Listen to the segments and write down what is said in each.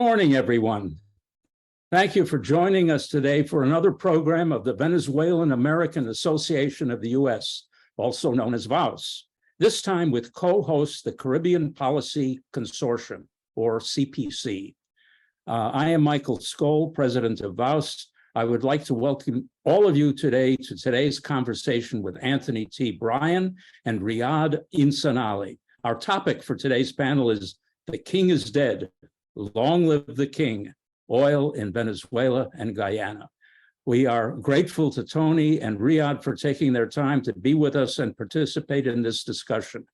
Morning, everyone. Thank you for joining us today for another program of the Venezuelan American Association of the U.S., also known as VAUS, this time with co-host the Caribbean Policy Consortium, or CPC. I am Michael Skoll, president of VAUS. I would like to welcome all of you today to today's conversation with Anthony T. Bryan and Riyad Insanali. Our topic for today's panel is "The King is Dead. Long live the King, oil in Venezuela and Guyana." We are grateful to Tony and Riyad for taking their time to be with us and participate in this discussion.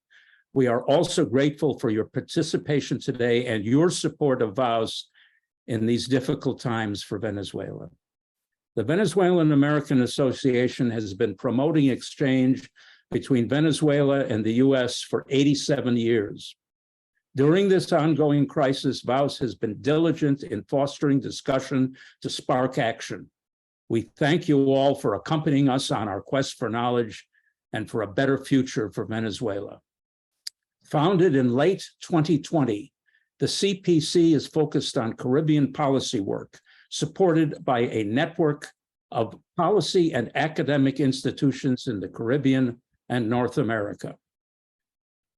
We are also grateful for your participation today and your support of VAUS in these difficult times for Venezuela. The Venezuelan American Association has been promoting exchange between Venezuela and the U.S. for 87 years. During this ongoing crisis, VAUS has been diligent in fostering discussion to spark action. We thank you all for accompanying us on our quest for knowledge and for a better future for Venezuela. Founded in late 2020, the CPC is focused on Caribbean policy work, supported by a network of policy and academic institutions in the Caribbean and North America.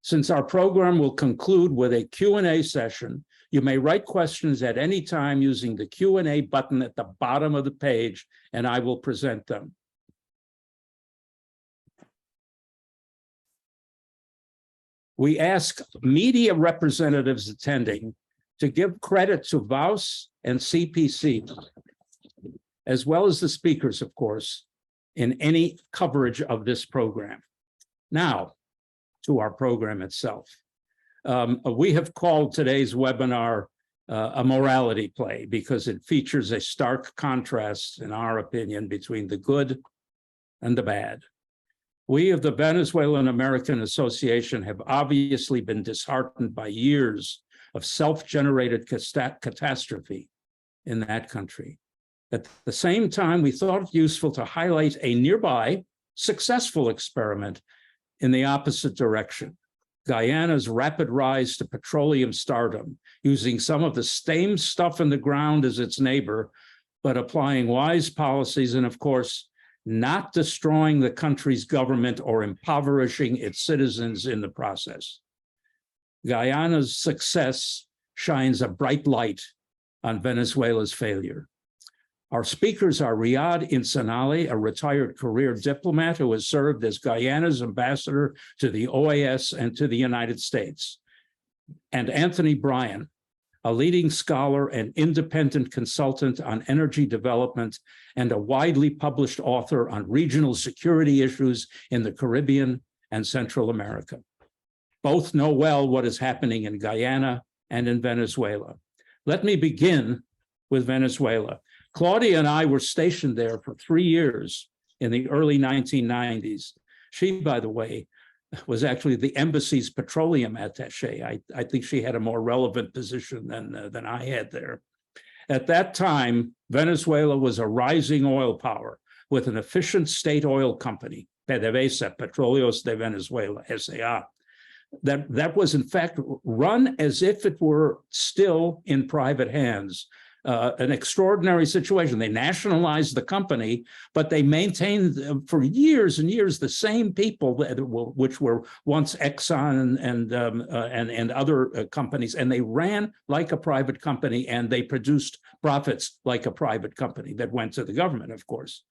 Since our program will conclude with a Q&A session, you may write questions at any time using the Q&A button at the bottom of the page, and I will present them. We ask media representatives attending to give credit to VAUS and CPC, as well as the speakers, of course, in any coverage of this program. Now, to our program itself. We have called today's webinar a morality play because it features a stark contrast, in our opinion, between the good and the bad. We of the Venezuelan American Association have obviously been disheartened by years of self-generated catastrophe in that country. At the same time, we thought it useful to highlight a nearby successful experiment in the opposite direction: Guyana's rapid rise to petroleum stardom, using some of the same stuff in the ground as its neighbor, but applying wise policies and, of course, not destroying the country's government or impoverishing its citizens in the process. Guyana's success shines a bright light on Venezuela's failure. Our speakers are Riyad Insanali, a retired career diplomat who has served as Guyana's ambassador to the OAS and to the United States, and Anthony Bryan, a leading scholar and independent consultant on energy development and a widely published author on regional security issues in the Caribbean and Central America. Both know well what is happening in Guyana and in Venezuela. Let me begin with Venezuela. Claudia and I were stationed there for 3 years in the early 1990s. She, by the way, was actually the embassy's petroleum attaché. I think she had a more relevant position than I had there. At that time, Venezuela was a rising oil power with an efficient state oil company, PDVSA, Petróleos de Venezuela, SA. That was, in fact, run as if it were still in private hands. An extraordinary situation. They nationalized the company, but they maintained for years and years the same people, which were once Exxon and other companies, and they ran like a private company, and they produced profits like a private company that went to the government, of course.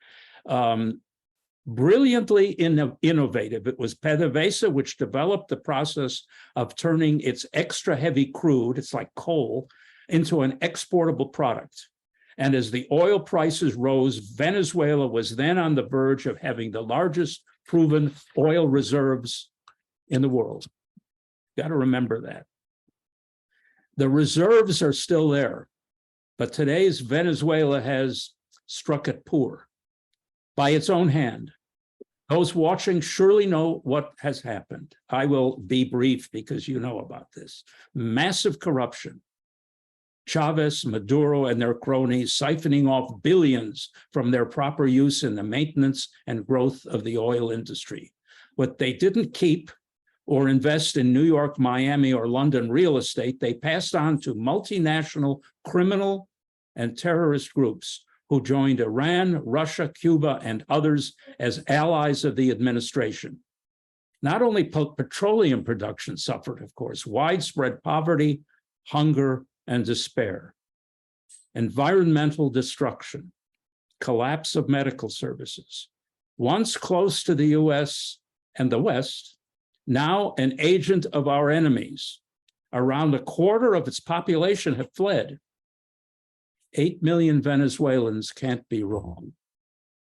Brilliantly innovative. It was PDVSA which developed the process of turning its extra heavy crude, it's like coal, into an exportable product. And as the oil prices rose, Venezuela was then on the verge of having the largest proven oil reserves in the world. Got to remember that. The reserves are still there, but today's Venezuela has struck it poor by its own hand. Those watching surely know what has happened. I will be brief because you know about this. Massive corruption. Chavez, Maduro, and their cronies siphoning off billions from their proper use in the maintenance and growth of the oil industry. What they didn't keep or invest in New York, Miami, or London real estate. They passed on to multinational criminal and terrorist groups who joined Iran, Russia, Cuba, and others as allies of the administration. Not only petroleum production suffered, of course, widespread poverty, hunger, and despair, environmental destruction, collapse of medical services. Once close to the US and the West, now an agent of our enemies. Around a quarter of its population have fled. 8 million Venezuelans can't be wrong.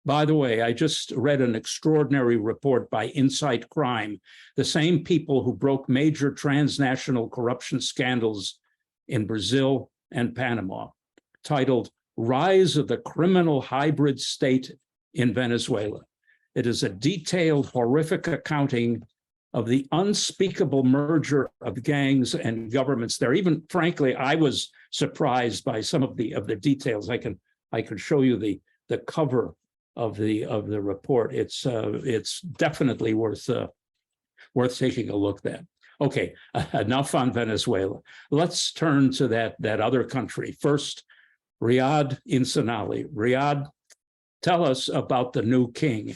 By the way, I just read an extraordinary report by Insight Crime, the same people who broke major transnational corruption scandals in Brazil and Panama, titled Rise of the Criminal Hybrid State in Venezuela. It is a detailed, horrific accounting of the unspeakable merger of gangs and governments there. Even frankly, I was surprised by some of the details. I can show you the cover of the report. It's definitely worth taking a look at. Okay, enough on Venezuela. Let's turn to that other country. First, Riyadh Insanali. Riyadh, tell us about the new king.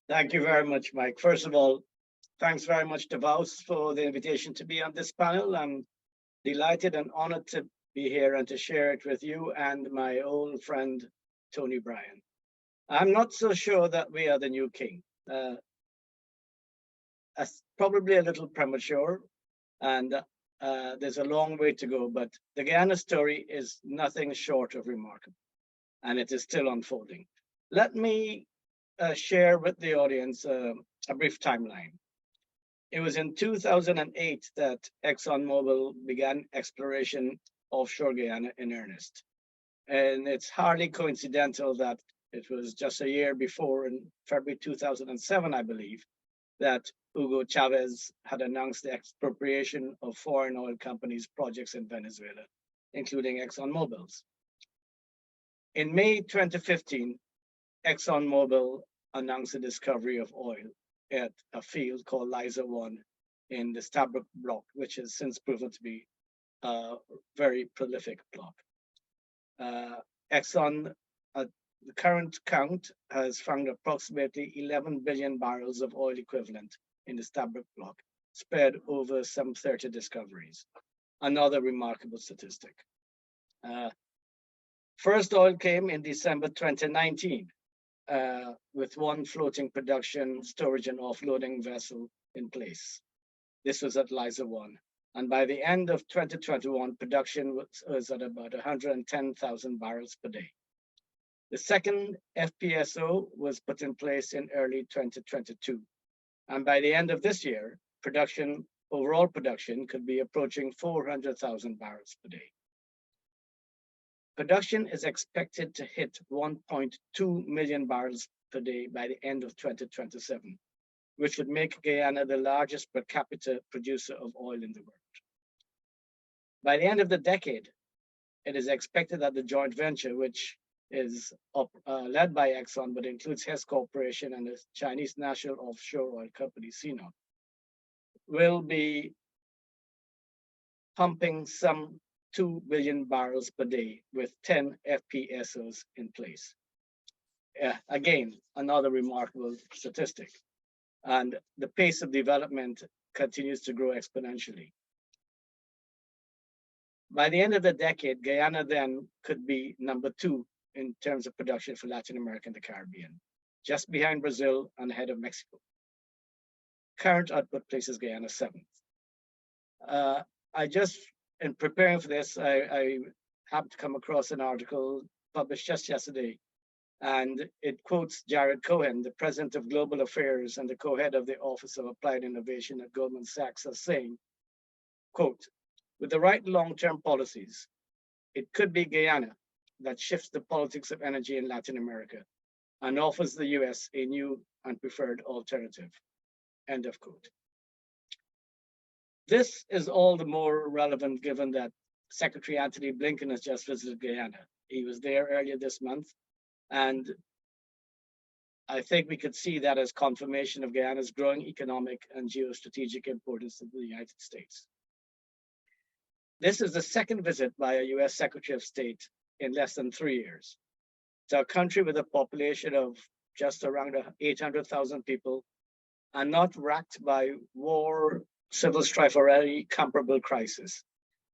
Thank you very much, Mike. First of all, thanks very much to Vaus for the invitation to be on this panel. I'm delighted and honored to be here and to share it with you and my old friend, Tony Bryan. I'm not so sure that we are the new king. Probably a little premature, and there's a long way to go, but the Guyana story is nothing short of remarkable, and it is still unfolding. Let me share with the audience a brief timeline. It was in 2008 that ExxonMobil began exploration offshore Guyana in earnest. And it's hardly coincidental that it was just a year before, in February 2007, I believe, that Hugo Chavez had announced the expropriation of foreign oil companies' projects in Venezuela, including ExxonMobil's. In May 2015, ExxonMobil announced the discovery of oil at a field called Liza-1 in the Stabroek block, which has since proven to be a very prolific block. Exxon, at the current count, has found approximately 11 billion barrels of oil equivalent in the Stabroek block, spread over some 30 discoveries. Another remarkable statistic. First oil came in December 2019, with one floating production, storage, and offloading vessel in place. This was at Liza-1. And by the end of 2021, production was at about 110,000 barrels per day. The second FPSO was put in place in early 2022. And by the end of this year, overall production could be approaching 400,000 barrels per day. Production is expected to hit 1.2 million barrels per day by the end of 2027, which would make Guyana the largest per capita producer of oil in the world. By the end of the decade, it is expected that the joint venture, which is led by Exxon, but includes Hess Corporation and the Chinese national offshore oil company, CNOOC, will be pumping some 2 billion barrels per day with 10 FPSOs in place. Again, another remarkable statistic. And the pace of development continues to grow exponentially. By the end of the decade, Guyana then could be number 2 in terms of production for Latin America and the Caribbean, just behind Brazil and ahead of Mexico. Current output places Guyana 7th. In preparing for this, I happened to come across an article published just yesterday, and it quotes Jared Cohen, the president of Global Affairs and the co-head of the Office of Applied Innovation at Goldman Sachs, as saying, quote, with the right long-term policies, it could be Guyana that shifts the politics of energy in Latin America and offers the US a new and preferred alternative, end of quote. This is all the more relevant given that Secretary Antony Blinken has just visited Guyana. He was there earlier this month, and I think we could see that as confirmation of Guyana's growing economic and geostrategic importance to the United States. This is the second visit by a US Secretary of State in less than 3 years to a country with a population of just around 800,000 people and not racked by war, civil strife, or any comparable crisis.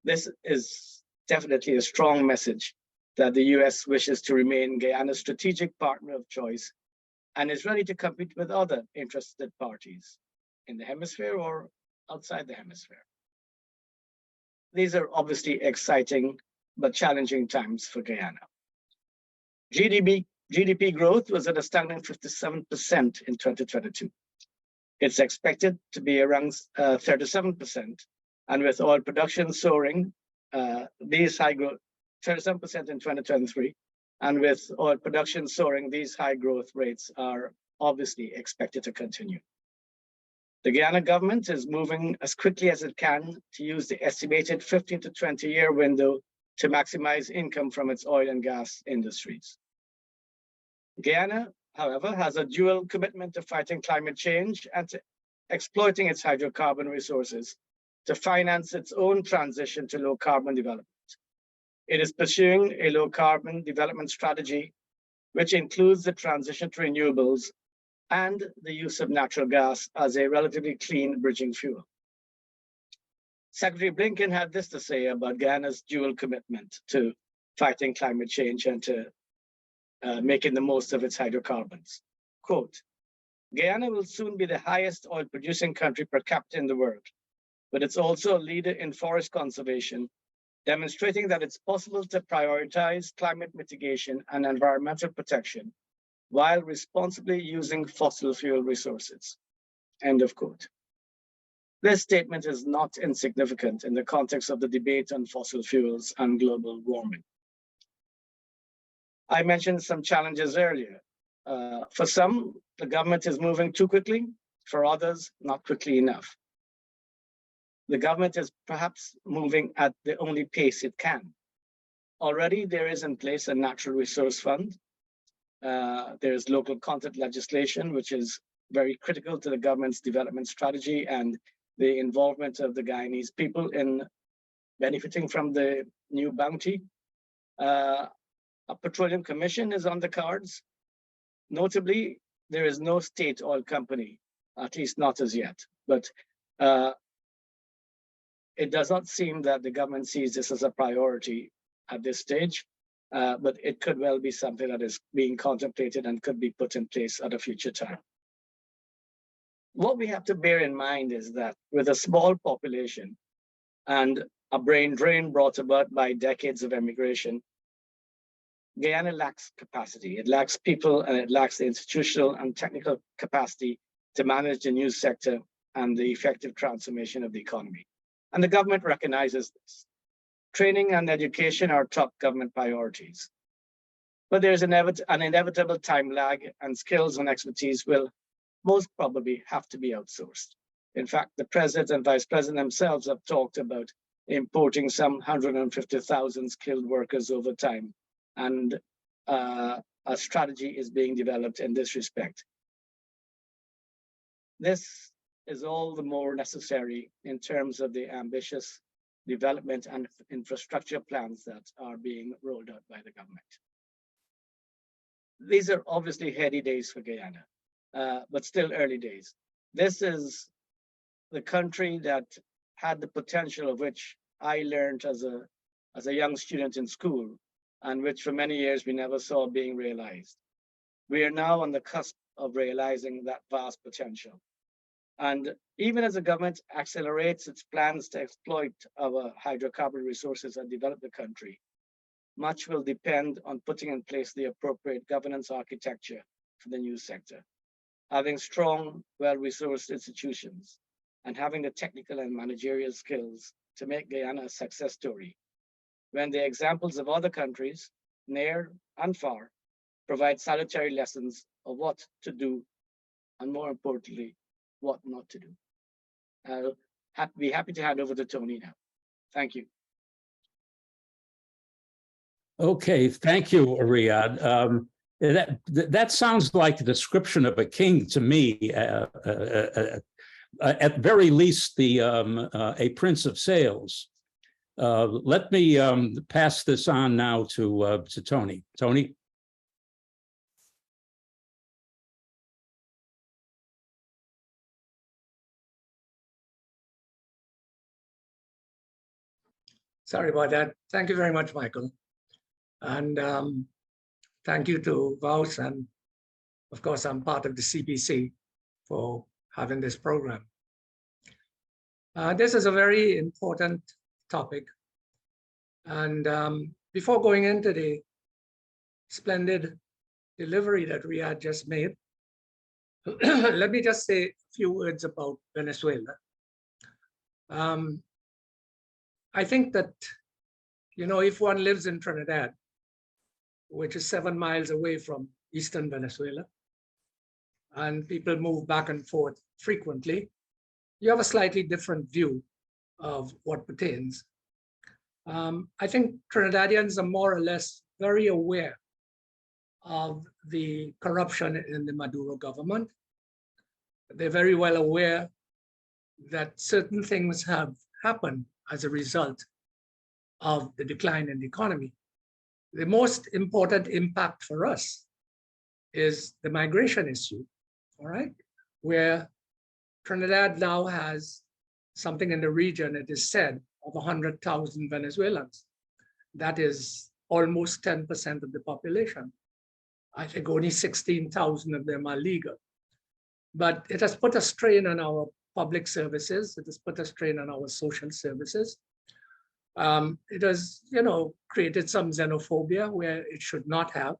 This is definitely a strong message that the US wishes to remain Guyana's strategic partner of choice and is ready to compete with other interested parties in the hemisphere or outside the hemisphere. These are obviously exciting but challenging times for Guyana. GDP growth was at a staggering 57% in 2022. It's expected to be around 37%, and with oil production soaring, these high growth, 37% in 2023, and with oil production soaring, these high growth rates are obviously expected to continue. The Guyana government is moving as quickly as it can to use the estimated 15 to 20-year window to maximize income from its oil and gas industries. Guyana, however, has a dual commitment to fighting climate change and to exploiting its hydrocarbon resources to finance its own transition to low carbon development. It is pursuing a low carbon development strategy, which includes the transition to renewables and the use of natural gas as a relatively clean bridging fuel. Secretary Blinken had this to say about Guyana's dual commitment to fighting climate change and to making the most of its hydrocarbons. Quote, Guyana will soon be the highest oil producing country per capita in the world, but it's also a leader in forest conservation, demonstrating that it's possible to prioritize climate mitigation and environmental protection while responsibly using fossil fuel resources. End of quote. This statement is not insignificant in the context of the debate on fossil fuels and global warming. I mentioned some challenges earlier. For some, the government is moving too quickly. For others, not quickly enough. The government is perhaps moving at the only pace it can. Already there is in place a natural resource fund. There is local content legislation, which is very critical to the government's development strategy and the involvement of the Guyanese people in benefiting from the new bounty. A petroleum commission is on the cards. Notably, there is no state oil company, at least not as yet, but it does not seem that the government sees this as a priority at this stage, but it could well be something that is being contemplated and could be put in place at a future time. What we have to bear in mind is that with a small population and a brain drain brought about by decades of emigration, Guyana lacks capacity. It lacks people and it lacks the institutional and technical capacity to manage the news sector and the effective transformation of the economy. And the government recognizes this. Training and education are top government priorities. But there's an inevitable time lag, and skills and expertise will most probably have to be outsourced. In fact, the president and vice president themselves have talked about importing some 150,000 skilled workers over time. And a strategy is being developed in this respect. This is all the more necessary in terms of the ambitious development and infrastructure plans that are being rolled out by the government. These are obviously heady days for Guyana, but still early days. This is the country that had the potential of which I learned as a young student in school, and which for many years we never saw being realized. We are now on the cusp of realizing that vast potential. And even as the government accelerates its plans to exploit our hydrocarbon resources and develop the country, much will depend on putting in place the appropriate governance architecture for the news sector. Having strong, well-resourced institutions and having the technical and managerial skills to make Guyana a success story, when the examples of other countries, near and far, provide salutary lessons of what to do, and more importantly, what not to do. I'll be happy to hand over to Tony now. Thank you. Okay, thank you, Riyadh. That sounds like a description of a king to me. At very least, a prince of sales. Let me pass this on now to Tony. Tony. Sorry about that. Thank you very much, Michael. And thank you to Vaus, and of course, I'm part of the CPC for having this program. This is a very important topic. And before going into the splendid delivery that Riyadh just made, let me just say a few words about Venezuela. I think that, you know, if one lives in Trinidad, which is 7 miles away from eastern Venezuela, and people move back and forth frequently, you have a slightly different view of what pertains. I think Trinidadians are more or less very aware of the corruption in the Maduro government. They're very well aware that certain things have happened as a result of the decline in the economy. The most important impact for us is the migration issue, all right? Where Trinidad now has something in the region, it is said, of 100,000 Venezuelans. That is almost 10% of the population. I think only 16,000 of them are legal. But it has put a strain on our public services. It has put a strain on our social services. It has, you know, created some xenophobia where it should not have.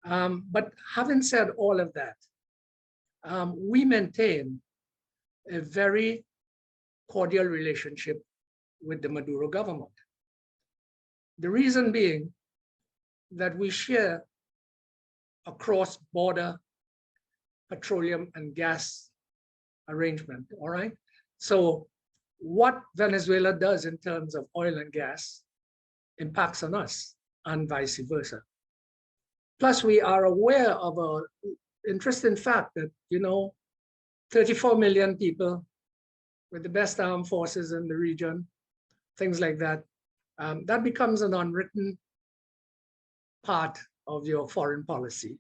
But having said all of that, we maintain a very cordial relationship with the Maduro government. The reason being that we share a cross-border petroleum and gas arrangement, all right? So what Venezuela does in terms of oil and gas impacts on us and vice versa. Plus, we are aware of an interesting fact that, you know, 34 million people with the best armed forces in the region, things like that, that becomes an unwritten part of your foreign policy,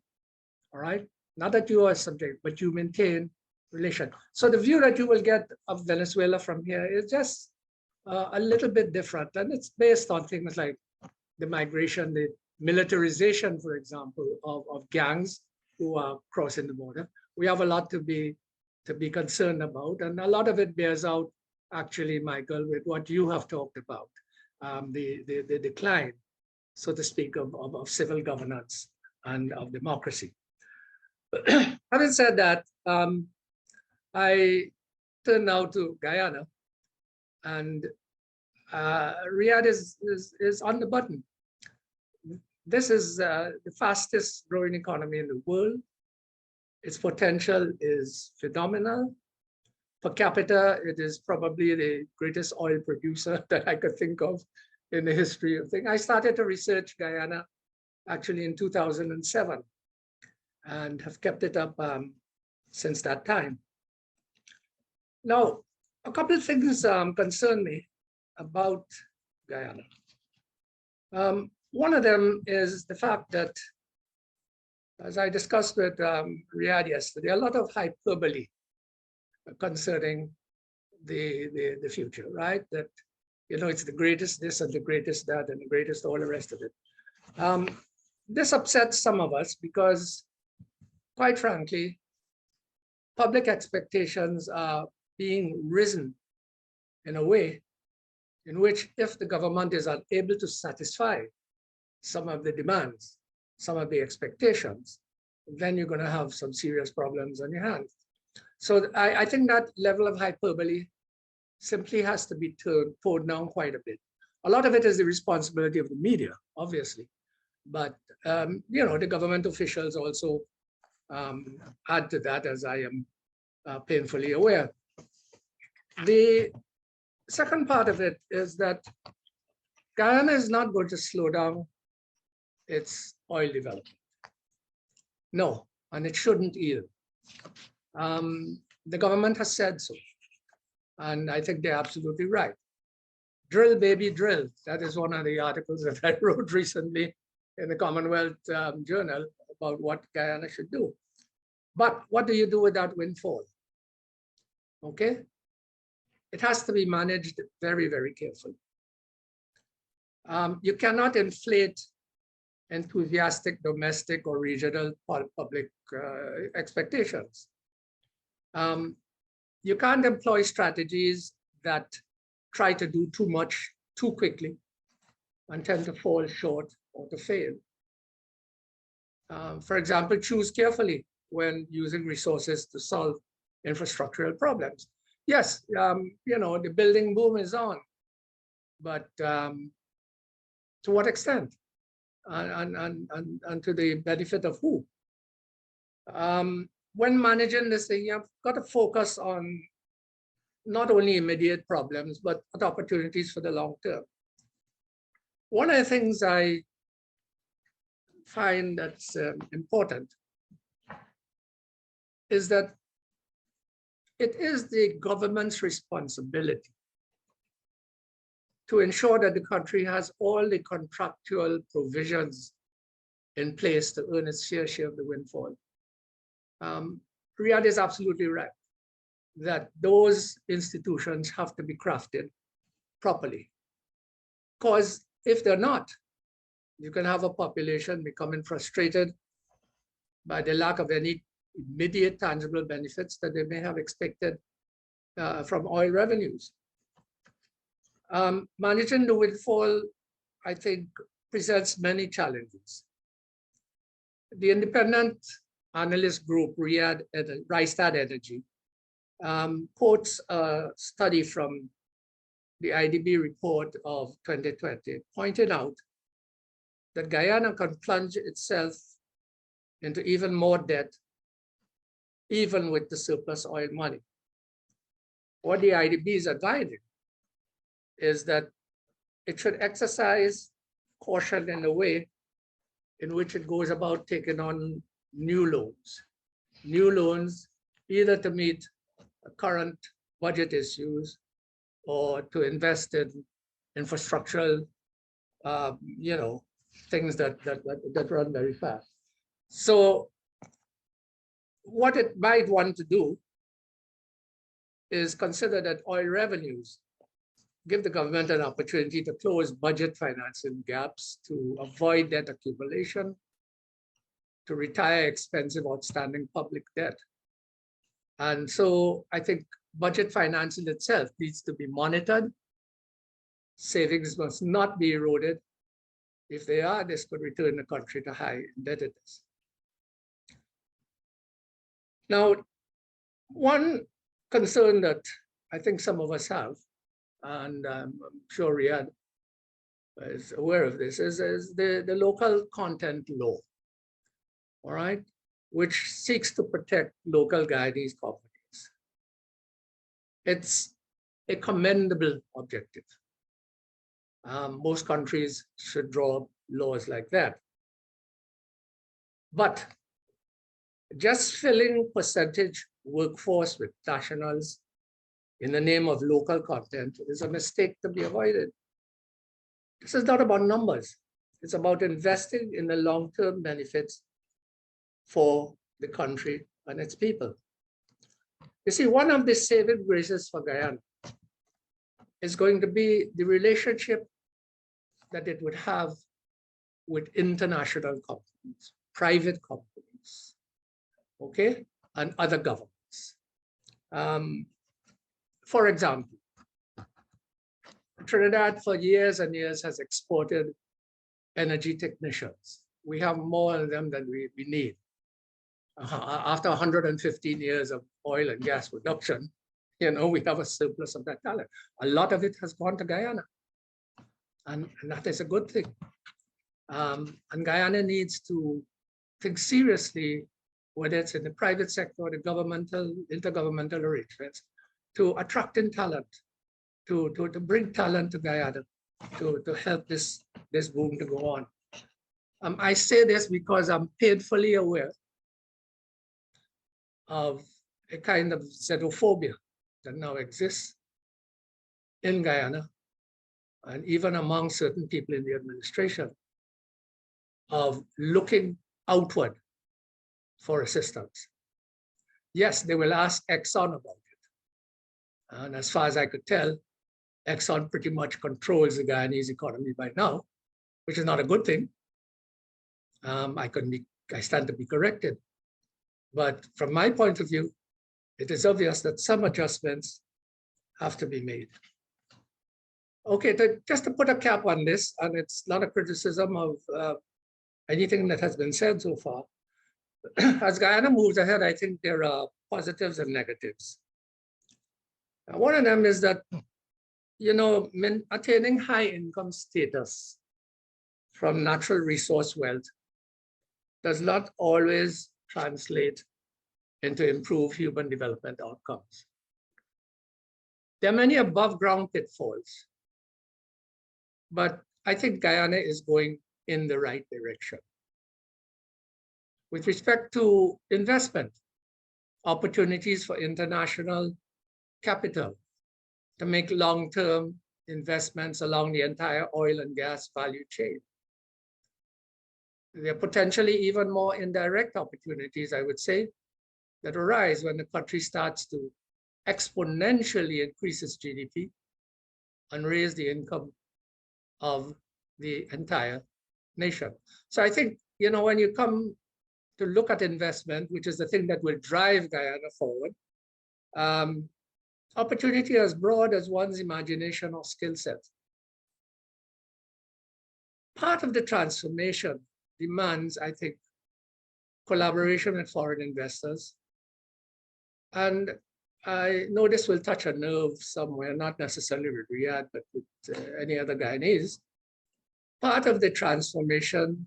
all right? Not that you are subject, but you maintain relation. So the view that you will get of Venezuela from here is just a little bit different. And it's based on things like the migration, the militarization, for example, of gangs who are crossing the border. We have a lot to be concerned about. And a lot of it bears out, actually, Michael, with what you have talked about, the decline, so to speak, of civil governance and of democracy. Having said that, I turn now to Guyana, and Riyadh is on the button. This is the fastest growing economy in the world. Its potential is phenomenal. Per capita, it is probably the greatest oil producer that I could think of in the history of things. I started to research Guyana actually in 2007 and have kept it up since that time. Now, a couple of things concern me about Guyana. One of them is the fact that, as I discussed with Riyadh yesterday, a lot of hyperbole concerning the future, right? That, you know, it's the greatest this and the greatest that and the greatest all the rest of it. This upsets some of us because, quite frankly, public expectations are being risen in a way in which, if the government is unable to satisfy some of the demands, some of the expectations, then you're going to have some serious problems on your hands. So I think that level of hyperbole simply has to be toned down quite a bit. A lot of it is the responsibility of the media, obviously, but you know, the government officials also add to that, as I am painfully aware. The second part of it is that Guyana is not going to slow down its oil development. No, and it shouldn't either. The government has said so, and I think they're absolutely right. Drill, baby, drill. That is one of the articles that I wrote recently in the Commonwealth Journal about what Guyana should do. But what do you do with that windfall? Okay, it has to be managed very, very carefully. You cannot inflate enthusiastic domestic or regional public expectations. You can't employ strategies that try to do too much too quickly and tend to fall short or to fail. For example, choose carefully when using resources to solve infrastructural problems. Yes, you know, the building boom is on, but to what extent? And to the benefit of who? When managing this thing, you've got to focus on not only immediate problems, but opportunities for the long term. One of the things I find that's important is that it is the government's responsibility to ensure that the country has all the contractual provisions in place to earn its fair share of the windfall. Riyadh is absolutely right that those institutions have to be crafted properly. Because if they're not, you can have a population becoming frustrated by the lack of any immediate tangible benefits that they may have expected from oil revenues. Managing the windfall, I think, presents many challenges. The independent analyst group, Rystad Energy, quotes a study from the IDB report of 2020, pointing out that Guyana can plunge itself into even more debt, even with the surplus oil money. What the IDBs are guiding is that it should exercise caution in the way in which it goes about taking on new loans, either to meet current budget issues or to invest in infrastructural, you know, things that run very fast. So what it might want to do is consider that oil revenues give the government an opportunity to close budget financing gaps, to avoid debt accumulation, to retire expensive outstanding public debt. And so I think budget financing itself needs to be monitored. Savings must not be eroded. If they are, this could return the country to high indebtedness. Now, one concern that I think some of us have, and I'm sure Riyadh is aware of this, is the local content law, all right, which seeks to protect local Guyanese companies. It's a commendable objective. Most countries should draw laws like that. But just filling percentage workforce with nationals in the name of local content is a mistake to be avoided. This is not about numbers. It's about investing in the long-term benefits for the country and its people. You see, one of the saving graces for Guyana is going to be the relationship that it would have with international companies, private companies, okay, and other governments. For example, Trinidad for years and years has exported energy technicians. We have more of them than we need. After 115 years of oil and gas production, you know, we have a surplus of that talent. A lot of it has gone to Guyana, and that is a good thing. And Guyana needs to think seriously, whether it's in the private sector or the governmental, intergovernmental arrangements, to attracting talent, to bring talent to Guyana, to help this boom to go on. I say this because I'm painfully aware of a kind of xenophobia that now exists in Guyana and even among certain people in the administration of looking outward for assistance. Yes, they will ask Exxon about it. And as far as I could tell, Exxon pretty much controls the Guyanese economy by now, which is not a good thing. I stand to be corrected. But from my point of view, it is obvious that some adjustments have to be made. Okay, just to put a cap on this, and it's not a criticism of anything that has been said so far. As Guyana moves ahead, I think there are positives and negatives. Now, one of them is that, attaining high income status from natural resource wealth does not always translate into improved human development outcomes. There are many above ground pitfalls, but I think Guyana is going in the right direction. With respect to investment, opportunities for international capital to make long-term investments along the entire oil and gas value chain. There are potentially even more indirect opportunities, I would say, that arise when the country starts to exponentially increase its GDP and raise the income of the entire nation. So I think, when you come to look at investment, which is the thing that will drive Guyana forward, opportunity as broad as one's imagination or skill set. Part of the transformation demands, I think, collaboration with foreign investors. And I know this will touch a nerve somewhere, not necessarily with Riyadh, but with any other Guyanese. Part of the transformation,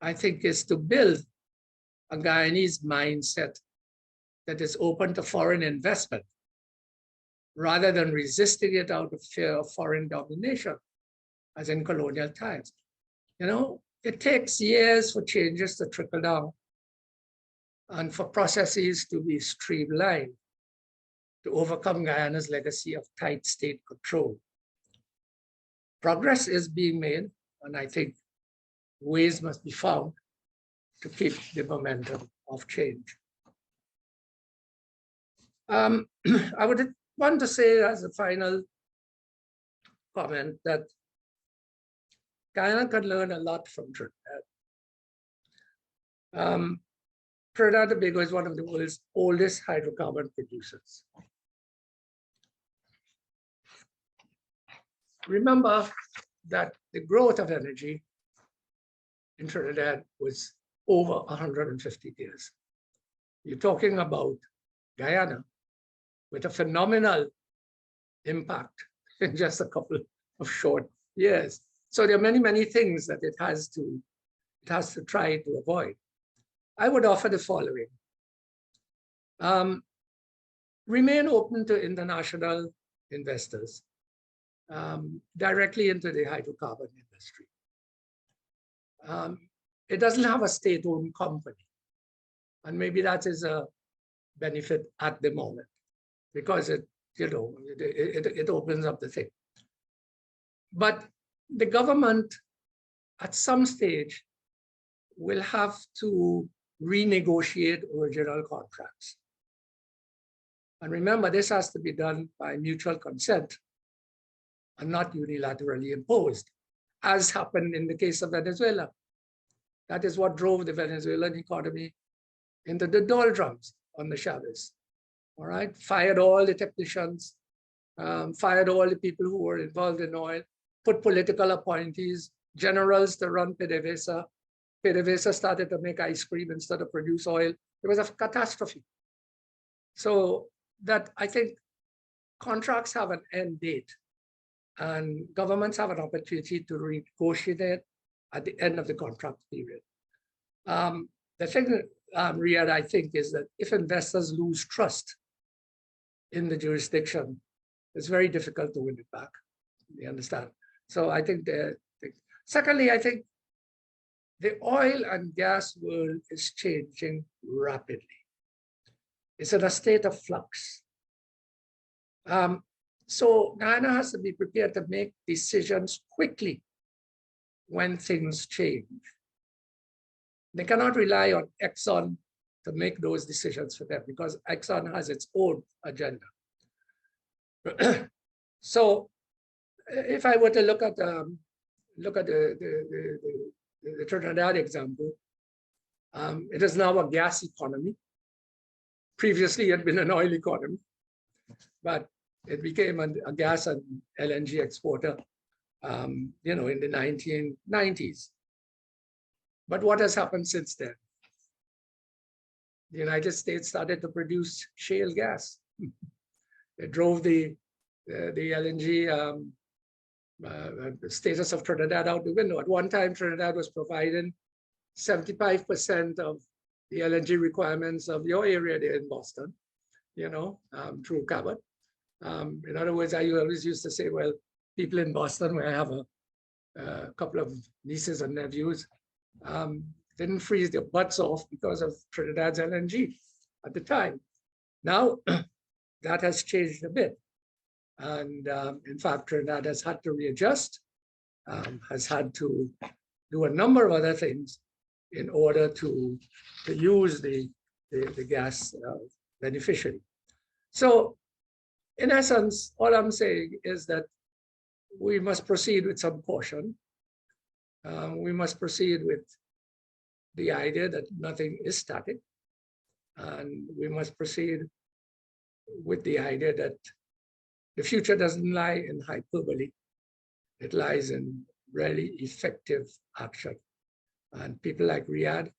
I think, is to build a Guyanese mindset that is open to foreign investment, rather than resisting it out of fear of foreign domination, as in colonial times. It takes years for changes to trickle down and for processes to be streamlined to overcome Guyana's legacy of tight state control. Progress is being made, and I think ways must be found to keep the momentum of change. I would want to say as a final comment that Guyana can learn a lot from Trinidad. Trinidad and Tobago is one of the world's oldest hydrocarbon producers. Remember that the growth of energy in Trinidad was over 150 years. You're talking about Guyana with a phenomenal impact in just a couple of short years. So there are many, many things that it has to try to avoid. I would offer the following. Remain open to international investors directly into the hydrocarbon industry. It doesn't have a state-owned company. And maybe that is a benefit at the moment, because it opens up the thing. But the government at some stage will have to renegotiate original contracts. And remember, this has to be done by mutual consent and not unilaterally imposed, as happened in the case of Venezuela. That is what drove the Venezuelan economy into the doldrums under Chavez. All right, fired all the technicians, fired all the people who were involved in oil, put political appointees, generals to run PDVSA. PDVSA started to make ice cream instead of produce oil. It was a catastrophe. So that, I think, contracts have an end date, and governments have an opportunity to renegotiate at the end of the contract period. The thing, Riyadh, I think, is that if investors lose trust in the jurisdiction, it's very difficult to win it back. You understand? So I think secondly, I think the oil and gas world is changing rapidly. It's in a state of flux. So Guyana has to be prepared to make decisions quickly when things change. They cannot rely on Exxon to make those decisions for them because Exxon has its own agenda. So if I were to look at the Trinidad example, it is now a gas economy. Previously, it had been an oil economy, but it became a gas and LNG exporter, in the 1990s. But what has happened since then? The United States started to produce shale gas. It drove the LNG the status of Trinidad out the window. At one time, Trinidad was providing 75% of the LNG requirements of your area there in Boston, through Cabot. In other words, I always used to say, well, people in Boston, where I have a couple of nieces and nephews, didn't freeze their butts off because of Trinidad's LNG at the time. Now, that has changed a bit. And in fact, Trinidad has had to readjust, has had to do a number of other things in order to use the gas beneficially. So in essence, all I'm saying is that we must proceed with some caution. We must proceed with the idea that nothing is static. And we must proceed with the idea that the future doesn't lie in hyperbole. It lies in really effective action. And people like Riyadh,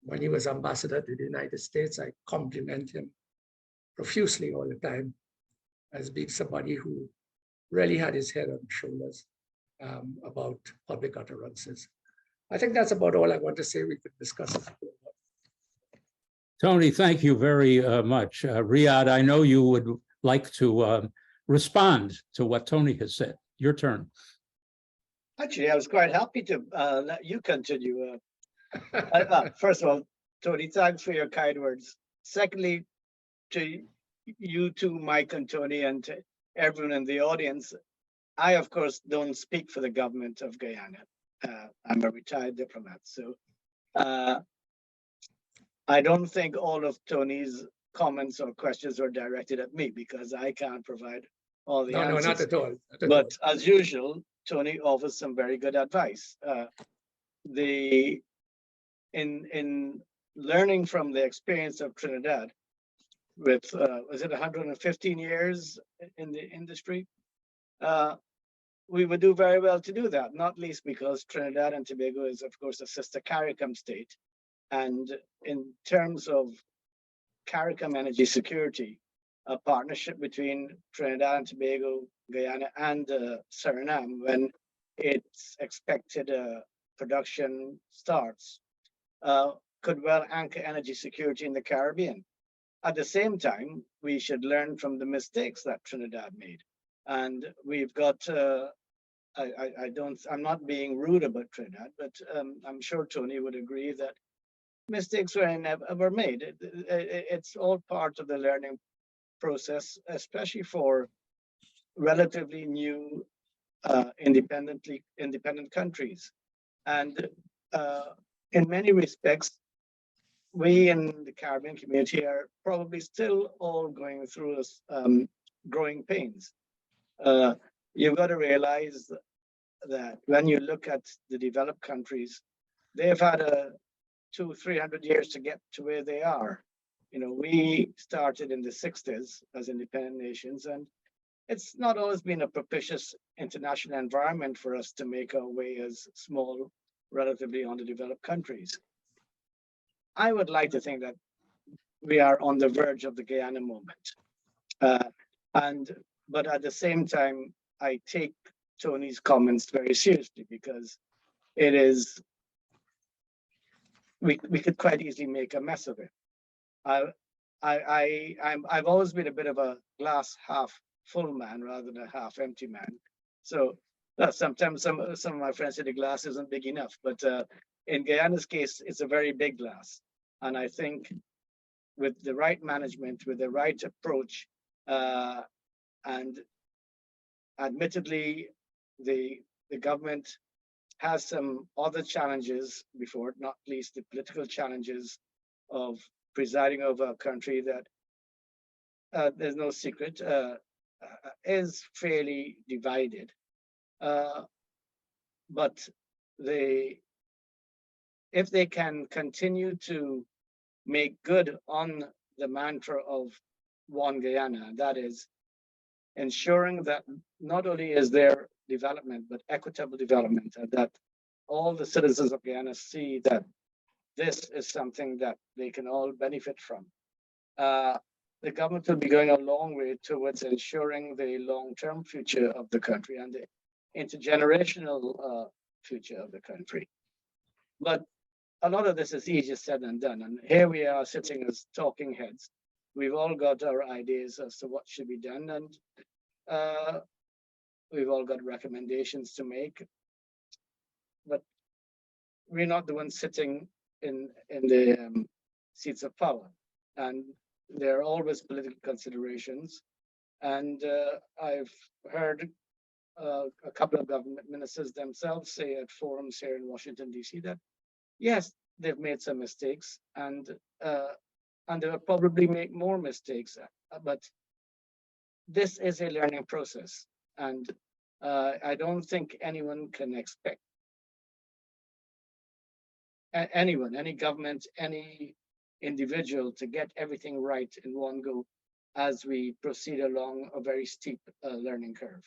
when he was ambassador to the United States, I compliment him profusely all the time as being somebody who really had his head on his shoulders about public utterances. I think that's about all I want to say. We could discuss it. Tony, thank you very much. Riyadh, I know you would like to respond to what Tony has said. Your turn. Actually, I was quite happy to let you continue. First of all, Tony, thanks for your kind words. Secondly, to you too, Mike and Tony, and to everyone in the audience, I, of course, don't speak for the government of Guyana. I'm a retired diplomat, so I don't think all of Tony's comments or questions were directed at me because I can't provide all the answers. No, not at all. But as usual, Tony offers some very good advice. In learning from the experience of Trinidad, with was it 115 years in the industry, we would do very well to do that. Not least because Trinidad and Tobago is, of course, a sister CARICOM state, and in terms of CARICOM energy security, a partnership between Trinidad and Tobago, Guyana, and Suriname, when its expected production starts, could well anchor energy security in the Caribbean. At the same time, we should learn from the mistakes that Trinidad made. And we've got, I'm not being rude about Trinidad, but I'm sure Tony would agree that mistakes were made. It's all part of the learning process, especially for relatively new independent countries. And in many respects, we in the Caribbean community are probably still all going through this growing pains. You've got to realize that when you look at the developed countries, they've had 200-300 years to get to where they are. We started in the 60s as independent nations, and it's not always been a propitious international environment for us to make our way as small, relatively underdeveloped countries. I would like to think that we are on the verge of the Guyana moment. But at the same time, I take Tony's comments very seriously because it is, we could quite easily make a mess of it. I've always been a bit of a glass half full man rather than a half empty man. So sometimes some of my friends say the glass isn't big enough, but in Guyana's case, it's a very big glass. And I think with the right management, with the right approach, and admittedly, the government has some other challenges before it, not least the political challenges of presiding over a country that there's no secret is fairly divided. But if they can continue to make good on the mantra of One Guyana, that is ensuring that not only is there development, but equitable development, and that all the citizens of Guyana see that this is something that they can all benefit from. The government will be going a long way towards ensuring the long-term future of the country and the intergenerational future of the country. But a lot of this is easier said than done. And here we are sitting as talking heads. We've all got our ideas as to what should be done, and we've all got recommendations to make. But we're not the ones sitting in the seats of power. And there are always political considerations. And I've heard a couple of government ministers themselves say at forums here in Washington, D.C. that, yes, they've made some mistakes, and they will probably make more mistakes. But this is a learning process. And I don't think anyone can expect anyone, any government, any individual to get everything right in one go as we proceed along a very steep learning curve.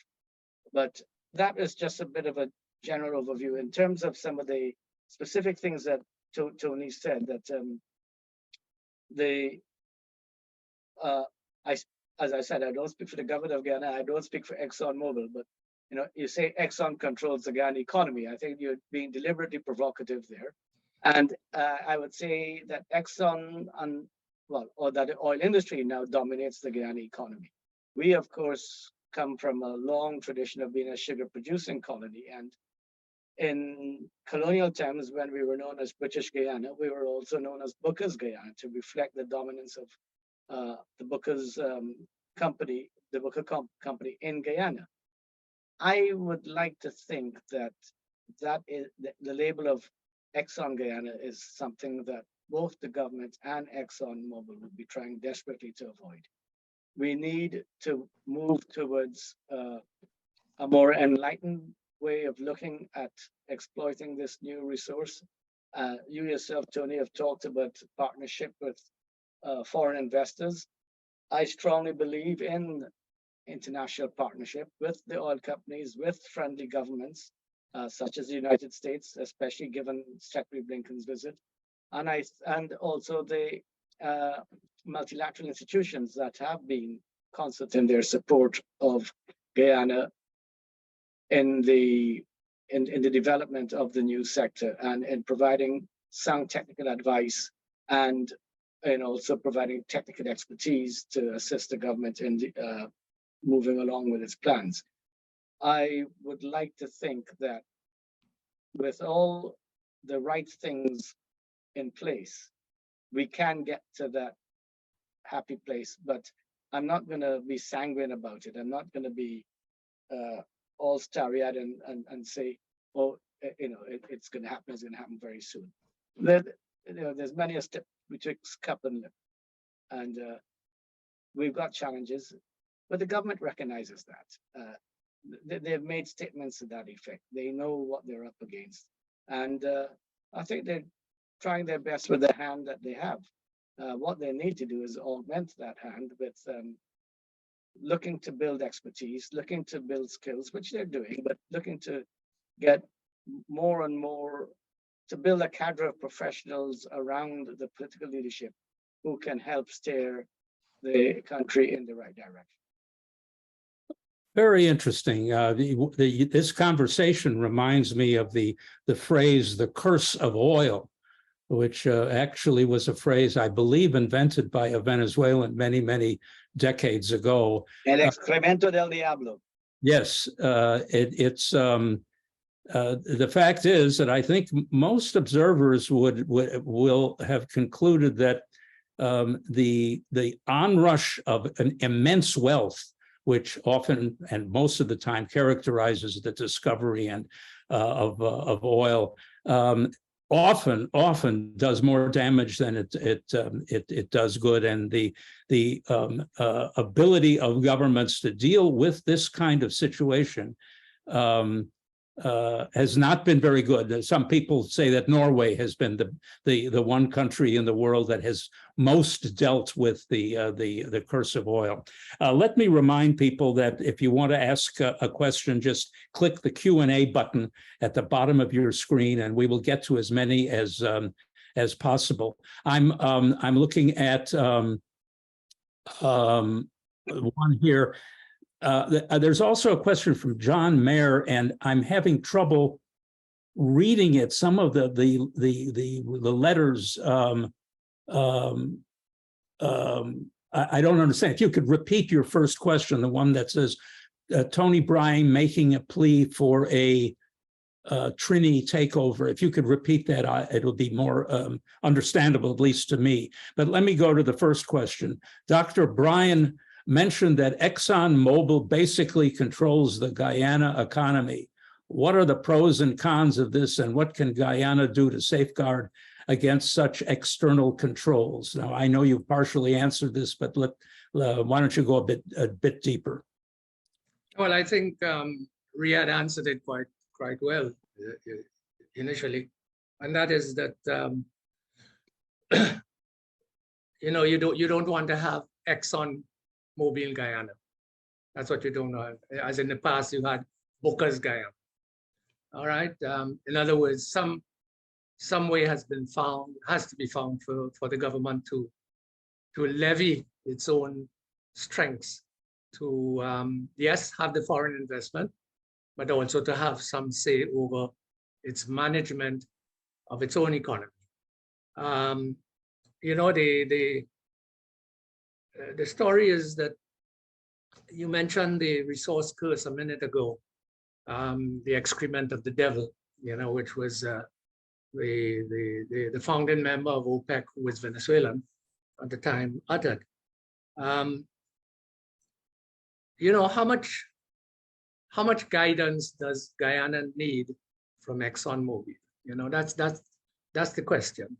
But that is just a bit of a general overview in terms of some of the specific things that Tony said, that as I said, I don't speak for the government of Guyana, I don't speak for ExxonMobil, but you say Exxon controls the Guyana economy. I think you're being deliberately provocative there. And I would say that Exxon, or that the oil industry now dominates the Guyana economy. We, of course, come from a long tradition of being a sugar producing colony. And in colonial times, when we were known as British Guyana, we were also known as Booker's Guyana to reflect the dominance of the Booker's company, the Booker company in Guyana. I would like to think that is the label of Exxon Guyana is something that both the government and ExxonMobil would be trying desperately to avoid. We need to move towards a more enlightened way of looking at exploiting this new resource. You yourself, Tony, have talked about partnership with foreign investors. I strongly believe in international partnership with the oil companies, with friendly governments, such as the United States, especially given Secretary Blinken's visit, and also the multilateral institutions that have been constant in their support of Guyana in the development of the new sector, and in providing sound technical advice, and also providing technical expertise to assist the government in moving along with its plans. I would like to think that with all the right things in place, we can get to that happy place, but I'm not going to be sanguine about it. I'm not going to be all starry-eyed and say, oh, it's going to happen. It's going to happen very soon. There's many a step betwixt cup and lip, and we've got challenges, but the government recognizes that. They've made statements to that effect. They know what they're up against, and I think they're trying their best with the hand that they have. What they need to do is augment that hand with looking to build expertise, looking to build skills, which they're doing, but looking to get more and more, to build a cadre of professionals around the political leadership who can help steer the country in the right direction. Very interesting. This conversation reminds me of the phrase, the curse of oil, which actually was a phrase, I believe, invented by a Venezuelan many, many decades ago. El excremento del diablo. Yes, the fact is that I think most observers will have concluded that the onrush of an immense wealth, which often and most of the time characterizes the discovery and of oil, often does more damage than it does good. And the ability of governments to deal with this kind of situation has not been very good. Some people say that Norway has been the one country in the world that has most dealt with the curse of oil. Let me remind people that if you want to ask a question, just click the Q&A button at the bottom of your screen, and we will get to as many as possible. I'm looking at one here. There's also a question from John Mayer, and I'm having trouble reading it. Some of the letters I don't understand. If you could repeat your first question, the one that says Tony Bryan making a plea for a Trini takeover. If you could repeat that, it'll be more understandable, at least to me. But let me go to the first question. Dr. Bryan mentioned that ExxonMobil basically controls the Guyana economy. What are the pros and cons of this, and what can Guyana do to safeguard against such external controls? Now, I know you partially answered this, but why don't you go a bit deeper? Well, I think Riyad answered it quite well initially, and that is that you don't want to have Exxon Mobil Guyana. That's what you don't know. As in the past, you had Booker's Guyana. All right. In other words, some way has to be found for the government to levy its own strengths to yes, have the foreign investment, but also to have some say over its management of its own economy. The story is that you mentioned the resource curse a minute ago, the excrement of the devil, which was the founding member of OPEC, who was Venezuelan at the time, uttered. How much guidance does Guyana need from ExxonMobil? That's the question.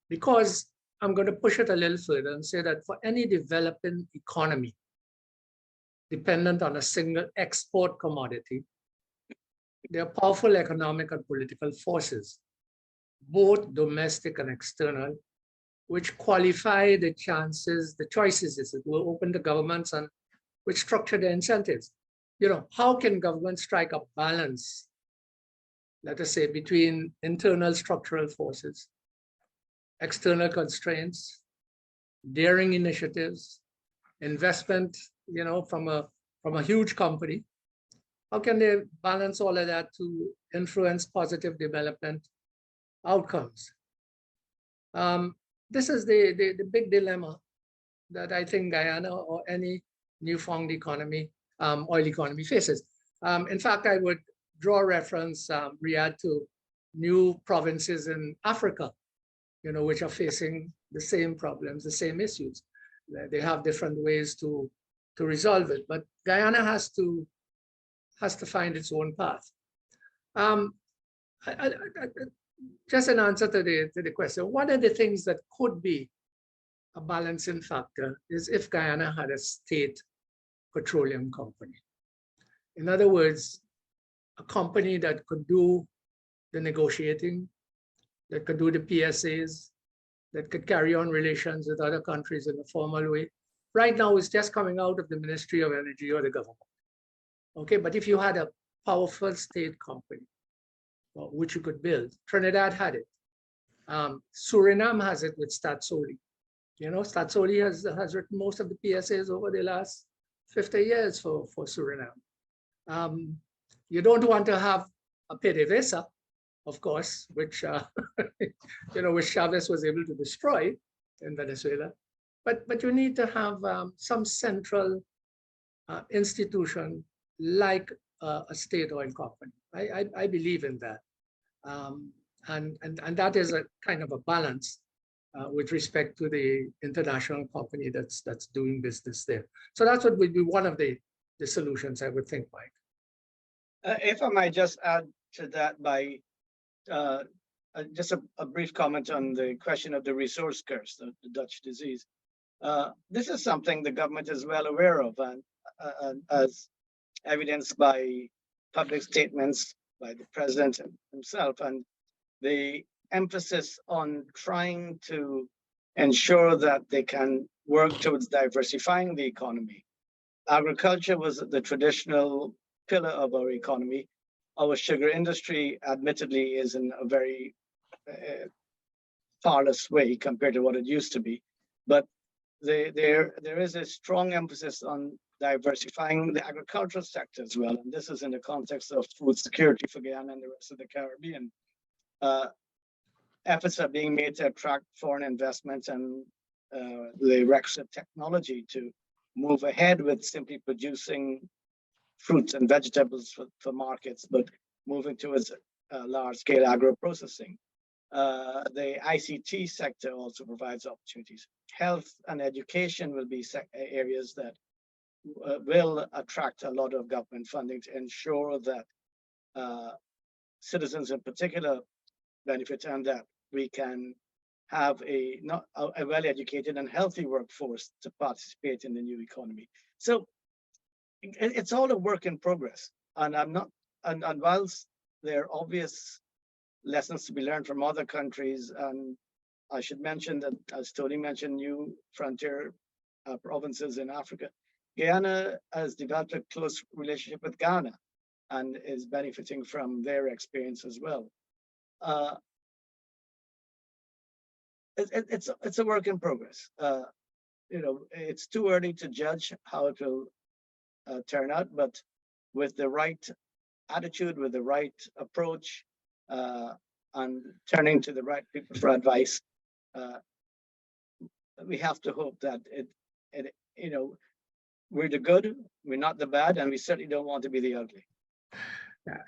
Because I'm going to push it a little further and say that for any developing economy dependent on a single export commodity, there are powerful economic and political forces, both domestic and external, which qualify the choices, as it will, open to governments and which structure the incentives. How can government strike a balance, let us say, between internal structural forces, external constraints, daring initiatives, investment, from a huge company? How can they balance all of that to influence positive development outcomes? This is the big dilemma that I think Guyana or any newfound economy, oil economy faces. In fact, I would draw reference, Riyad, to new provinces in Africa, which are facing the same problems, the same issues. They have different ways to resolve it, but Guyana has to find its own path. Just an answer to the question, one of the things that could be a balancing factor is if Guyana had a state petroleum company. In other words, a company that could do the negotiating, that could do the PSAs, that could carry on relations with other countries in a formal way. Right now, it's just coming out of the Ministry of Energy or the government. Okay, but if you had a powerful state company, which you could build, Trinidad had it. Suriname has it with Statsoli. Statsoli has written most of the PSAs over the last 50 years for Suriname. You don't want to have a PDVSA, of course, which which Chavez was able to destroy in Venezuela. But you need to have some central institution like a state oil company. I believe in that, and that is a kind of a balance with respect to the international company that's doing business there. So that's what would be one of the solutions, I would think, Mike. If I might just add to that by just a brief comment on the question of the resource curse, the Dutch disease. This is something the government is well aware of, and as evidenced by public statements by the president himself, and the emphasis on trying to ensure that they can work towards diversifying the economy. Agriculture was the traditional pillar of our economy. Our sugar industry, admittedly, is in a very farless way compared to what it used to be. But there is a strong emphasis on diversifying the agricultural sector as well. And this is in the context of food security for Guyana and the rest of the Caribbean. Efforts are being made to attract foreign investments and the requisite technology to move ahead with simply producing fruits and vegetables for markets, but moving towards large-scale agro-processing. The ICT sector also provides opportunities. Health and education will be areas that will attract a lot of government funding to ensure that citizens in particular benefit and that we can have a well-educated and healthy workforce to participate in the new economy. So it's all a work in progress. And and whilst there are obvious lessons to be learned from other countries, and I should mention that, as Tony mentioned, new frontier provinces in Africa, Guyana has developed a close relationship with Ghana and is benefiting from their experience as well. It's a work in progress. It's too early to judge how it will turn out, but with the right attitude, with the right approach, and turning to the right people for advice, we have to hope that we're the good, we're not the bad, and we certainly don't want to be the ugly.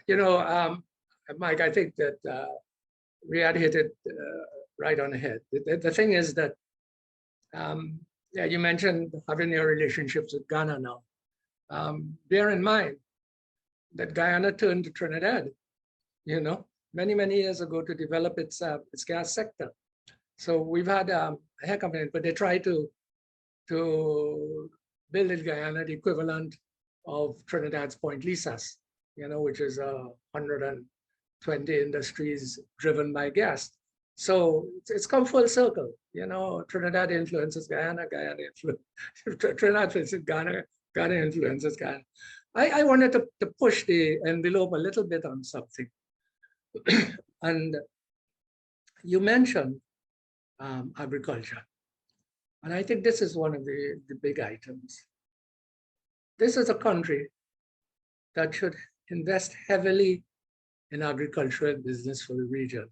Yeah, Mike, I think that Riyadh hit it right on the head. The thing is that, yeah, you mentioned having your relationships with Ghana now. Bear in mind that Guyana turned to Trinidad, many, many years ago to develop its gas sector. So we've had a heck of it, but they try to build in Guyana the equivalent of Trinidad's Point Lisas, which is 120 industries driven by gas. So it's come full circle. Trinidad influences Guyana, Guyana influences Trinidad, influences Ghana, Ghana influences Guyana. I wanted to push the envelope a little bit on something. And you mentioned agriculture. And I think this is one of the big items. This is a country that should invest heavily in agricultural business for the region.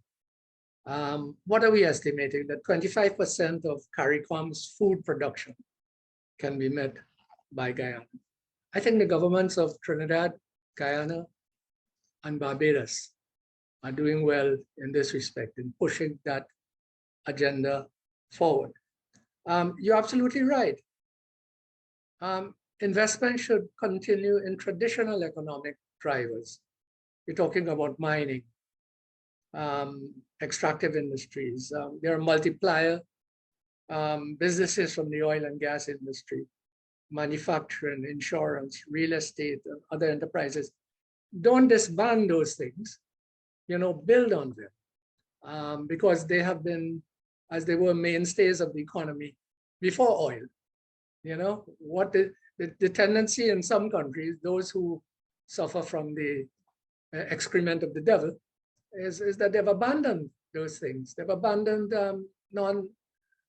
What are we estimating? That 25% of CARICOM's food production can be met by Guyana. I think the governments of Trinidad, Guyana, and Barbados are doing well in this respect, in pushing that agenda forward. You're absolutely right. Investment should continue in traditional economic drivers. You're talking about mining, extractive industries. There are multiplier businesses from the oil and gas industry, manufacturing, insurance, real estate, and other enterprises. Don't disband those things, build on them, because they have been, as they were, mainstays of the economy before oil. What the tendency in some countries, those who suffer from the excrement of the devil, is that they've abandoned those things. They've abandoned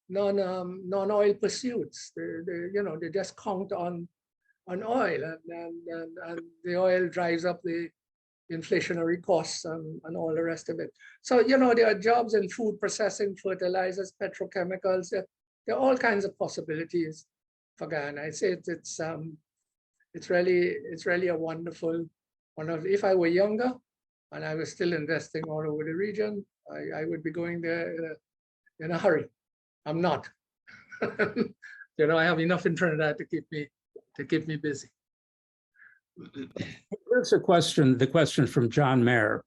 non-oil pursuits. They just count on oil, and the oil drives up the inflationary costs and all the rest of it. So there are jobs in food processing, fertilizers, petrochemicals. There are all kinds of possibilities for Guyana. I say it's really a wonderful one. If I were younger and I was still investing all over the region, I would be going there in a hurry. I'm not. I have enough in Trinidad to keep me busy. Here's a question, the question from John Mayer.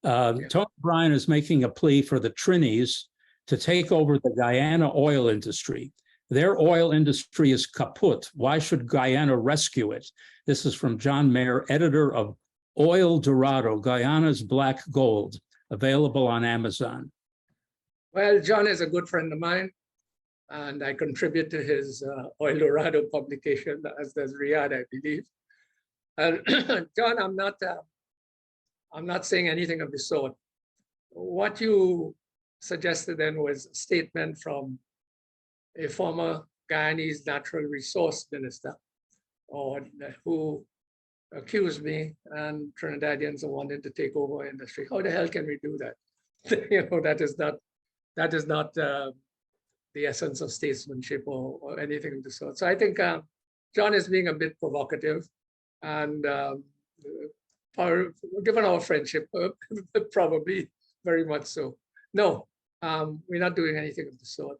Tony Bryan is making a plea for the Trinis to take over the Guyana oil industry. Their oil industry is kaput. Why should Guyana rescue it? This is from John Mayer, editor of Oil Dorado, Guyana's Black Gold, available on Amazon. Well, John is a good friend of mine, and I contribute to his Oil Dorado publication, as does Riyadh, I believe. John, I'm not saying anything of the sort. What you suggested then was a statement from a former Guyanese natural resource minister, who accused me and Trinidadians of wanting to take over industry. How the hell can we do that? That is not the essence of statesmanship or anything of the sort. So I think John is being a bit provocative, and given our friendship, probably very much so. No, we're not doing anything of the sort.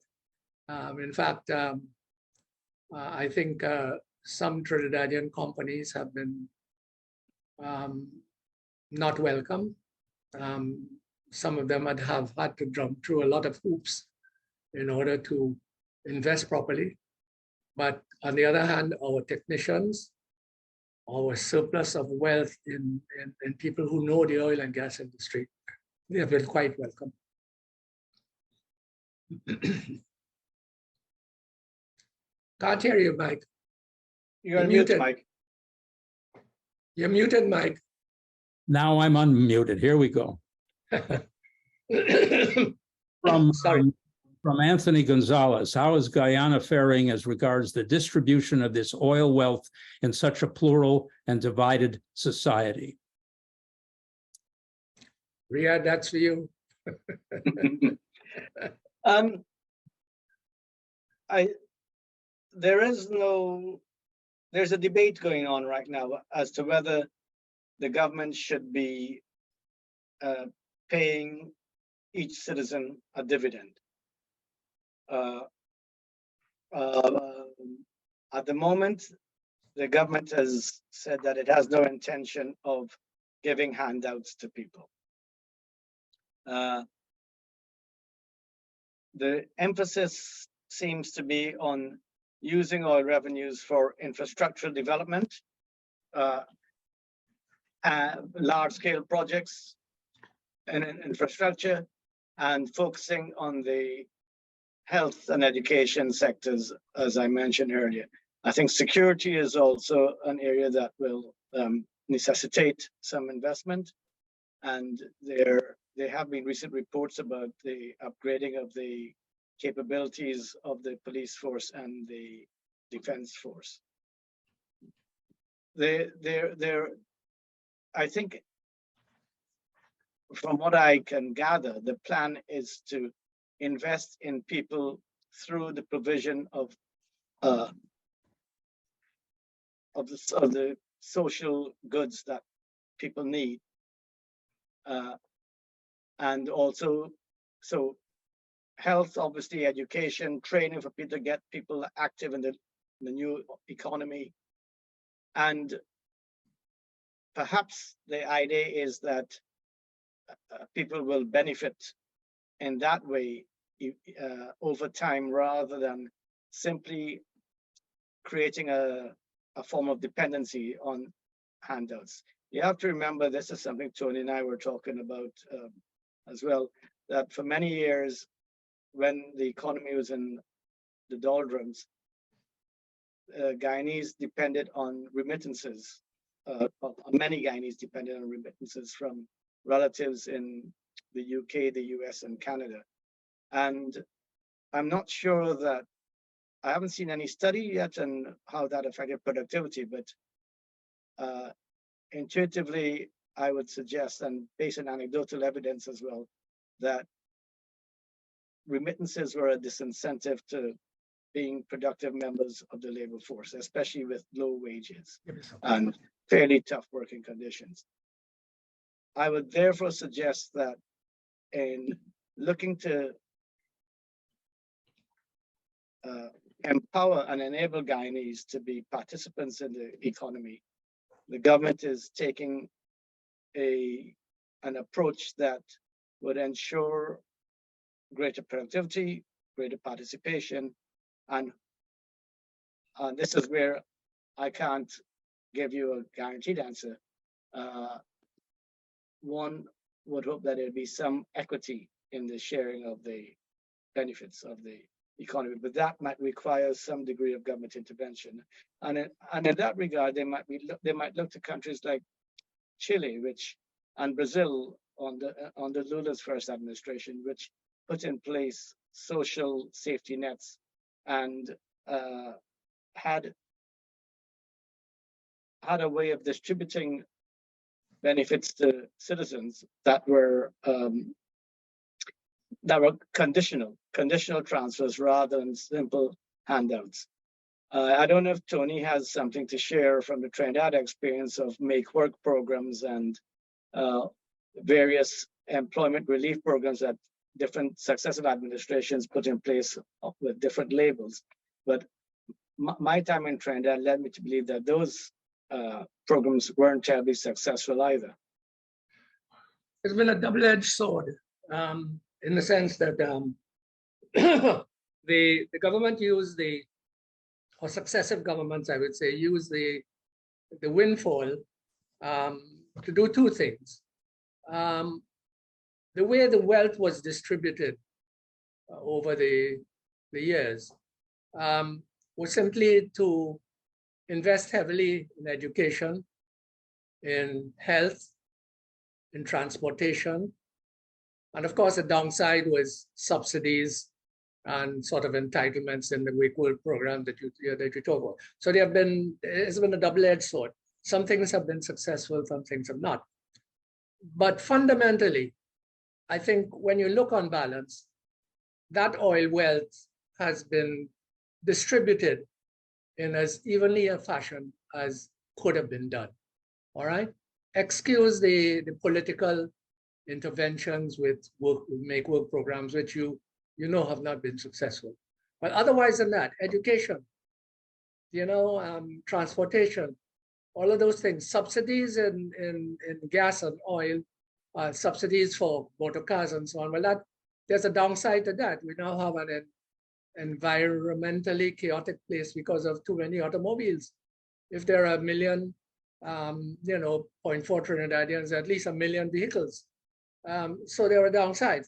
In fact, I think some Trinidadian companies have been not welcome. Some of them have had to jump through a lot of hoops in order to invest properly. But on the other hand, our technicians, our surplus of wealth in people who know the oil and gas industry, they have been quite welcome. Can't hear you, Mike. You're muted, Mike. You're muted, Mike. Now I'm unmuted. Here we go. Sorry. From Anthony Gonzalez, how is Guyana faring as regards the distribution of this oil wealth in such a plural and divided society? Riyadh, that's for you. There's a debate going on right now as to whether the government should be paying each citizen a dividend. At the moment, the government has said that it has no intention of giving handouts to people. The emphasis seems to be on using oil revenues for infrastructural development, large-scale projects and infrastructure, and focusing on the health and education sectors, as I mentioned earlier. I think security is also an area that will necessitate some investment, and there have been recent reports about the upgrading of the capabilities of the police force and the defense force. I think, from what I can gather, the plan is to invest in people through the provision of the social goods that people need, and also health, obviously, education, training for people to get people active in the new economy, and perhaps the idea is that people will benefit in that way over time, rather than simply creating a form of dependency on handouts. You have to remember, this is something Tony and I were talking about as well, that for many years, when the economy was in the doldrums, Guyanese depended on remittances. Many Guyanese depended on remittances from relatives in the UK, the US, and Canada. And I'm not sure that, I haven't seen any study yet on how that affected productivity, but intuitively, I would suggest, and based on anecdotal evidence as well, that remittances were a disincentive to being productive members of the labor force, especially with low wages and fairly tough working conditions. I would therefore suggest that in looking to empower and enable Guyanese to be participants in the economy. The government is taking an approach that would ensure greater productivity, greater participation, and this is where I can't give you a guaranteed answer. One would hope that there'd be some equity in the sharing of the benefits of the economy, but that might require some degree of government intervention. And in that regard, they might look to countries like Chile, and Brazil on the Lula's first administration, which put in place social safety nets and had a way of distributing benefits to citizens that were conditional transfers rather than simple handouts. I don't know if Tony has something to share from the Trinidad experience of make work programs and various employment relief programs that different successive administrations put in place with different labels. But my time in Trinidad led me to believe that those programs weren't terribly successful either. It's been a double-edged sword in the sense that the government used or successive governments, I would say, used the windfall to do two things. The way the wealth was distributed over the years was simply to invest heavily in education, in health, in transportation. And of course, the downside was subsidies and sort of entitlements in the Wake World program that you talk about. So it's been a double-edged sword. Some things have been successful, some things have not. But fundamentally, I think when you look on balance, that oil wealth has been distributed in as evenly a fashion as could have been done. All right? Excuse the political interventions with make work programs, which you know have not been successful. But otherwise than that, education, transportation, all of those things, subsidies in gas and oil, subsidies for motor cars and so on. Well, there's a downside to that. We now have an environmentally chaotic place because of too many automobiles. If there are 1 million, 0.4 Trinidadians, at least 1 million vehicles. So there are downsides.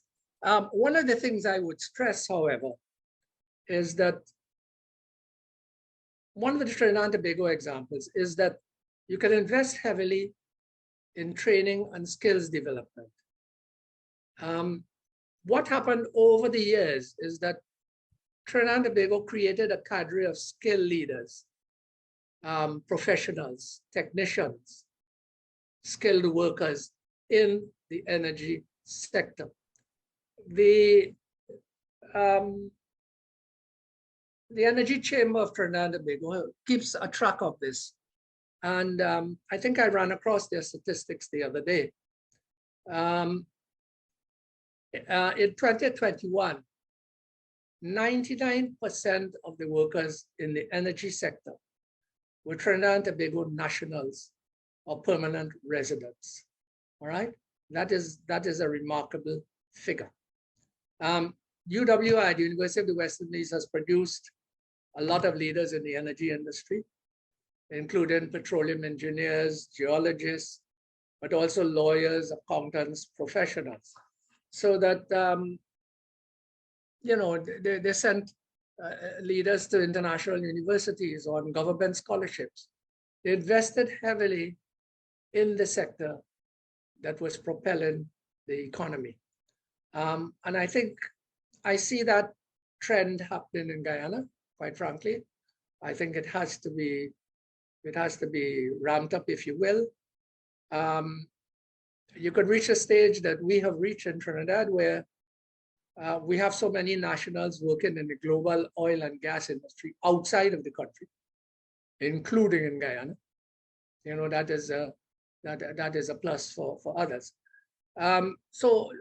One of the things I would stress, however, is that one of the Trinidad and Tobago examples is that you can invest heavily in training and skills development. What happened over the years is that Trinidad and Tobago created a cadre of skilled leaders, professionals, technicians, skilled workers in the energy sector. The Energy Chamber of Trinidad and Tobago keeps a track of this. And I think I ran across their statistics the other day. In 2021, 99% of the workers in the energy sector were Trinidad and Tobago nationals or permanent residents. All right, that is a remarkable figure. UWI, the University of the West Indies, has produced a lot of leaders in the energy industry, including petroleum engineers, geologists, but also lawyers, accountants, professionals. So that, they sent leaders to international universities on government scholarships. They invested heavily in the sector that was propelling the economy. And I think I see that trend happening in Guyana, quite frankly. I think it has to be ramped up, if you will. You could reach a stage that we have reached in Trinidad where we have so many nationals working in the global oil and gas industry outside of the country, including in Guyana. That is a plus for others. So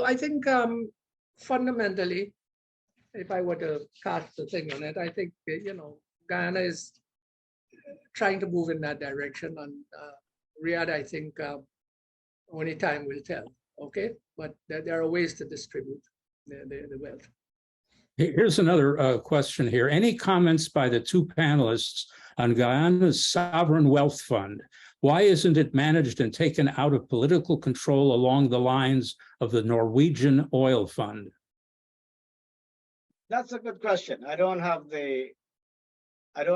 I think fundamentally, if I were to cast the thing on it, I think, Guyana is trying to move in that direction. And Riyadh, I think only time will tell. Okay, but there are ways to distribute the wealth. Here's another question here. Any comments by the two panelists on Guyana's sovereign wealth fund? Why isn't it managed and taken out of political control along the lines of the Norwegian oil fund? That's a good question. I don't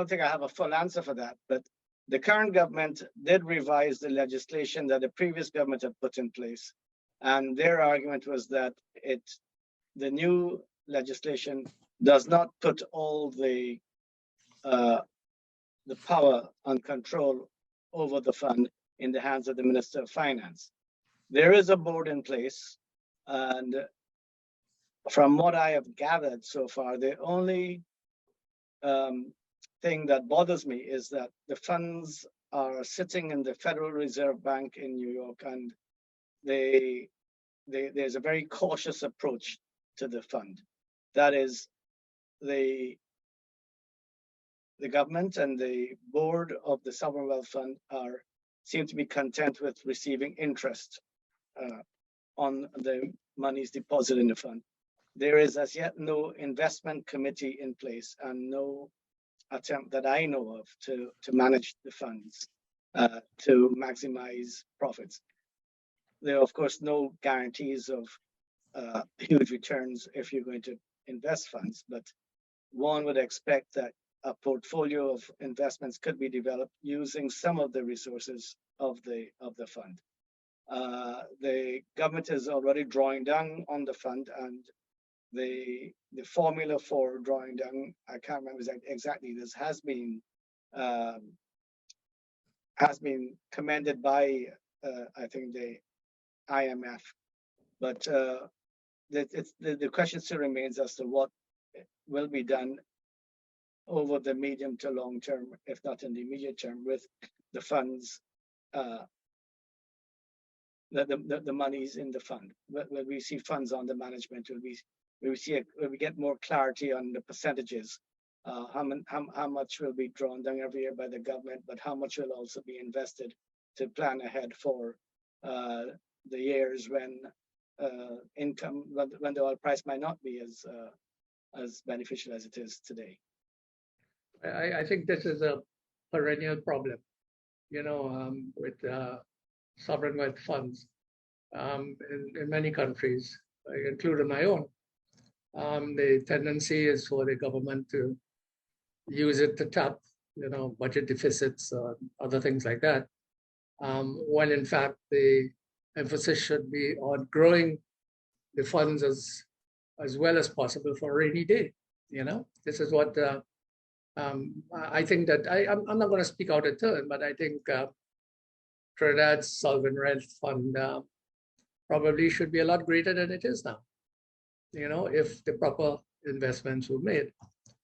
think I have a full answer for that, but the current government did revise the legislation that the previous government had put in place. And their argument was that the new legislation does not put all the power and control over the fund in the hands of the Minister of Finance. There is a board in place, and from what I have gathered so far, the only thing that bothers me is that the funds are sitting in the Federal Reserve Bank in New York, and there's a very cautious approach to the fund. That is, the government and the board of the Sovereign Wealth Fund seem to be content with receiving interest on the monies deposited in the fund. There is as yet no investment committee in place and no attempt that I know of to manage the funds to maximize profits. There are, of course, no guarantees of huge returns if you're going to invest funds, but one would expect that a portfolio of investments could be developed using some of the resources of the fund. The government is already drawing down on the fund, and the formula for drawing down, I can't remember exactly. This has been commended by I think the IMF, but the question still remains as to what will be done over the medium to long term, if not in the immediate term, with the funds, the monies in the fund. When we see funds under management, when we get more clarity on the percentages, how much will be drawn down every year by the government, but how much will also be invested to plan ahead for the years when when the oil price might not be as beneficial as it is today. I think this is a perennial problem, with sovereign wealth funds in many countries, including my own. The tendency is for the government to use it to tap, budget deficits or other things like that, when in fact the emphasis should be on growing the funds as well as possible for a rainy day. This is what I think that I'm not going to speak out of turn, but I think Trinidad's sovereign wealth fund probably should be a lot greater than it is now, if the proper investments were made.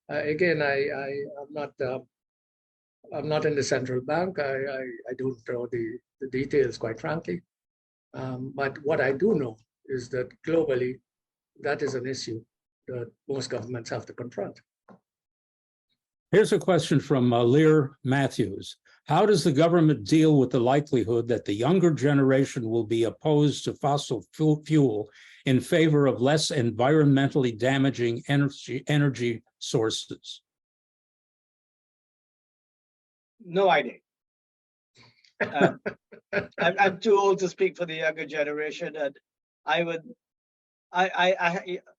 Again, I'm not in the central bank. I don't know the details, quite frankly. But what I do know is that globally, that is an issue that most governments have to confront. Here's a question from Lear Matthews. How does the government deal with the likelihood that the younger generation will be opposed to fossil fuel in favor of less environmentally damaging energy sources? No idea. I'm too old to speak for the younger generation, and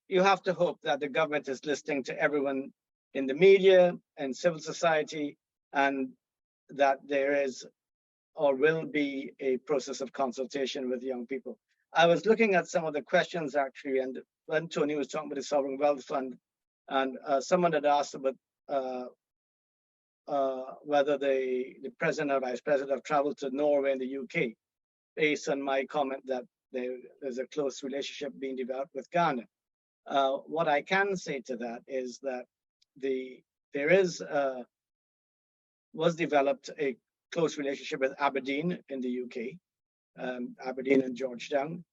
you have to hope that the government is listening to everyone in the media and civil society, and that there is or will be a process of consultation with young people. I was looking at some of the questions actually, and when Tony was talking about the Sovereign Wealth Fund, and someone had asked about whether the president or vice president have traveled to Norway and the UK, based on my comment that there's a close relationship being developed with Ghana. What I can say to that is that was developed a close relationship with Aberdeen in the UK, Aberdeen and Georgetown.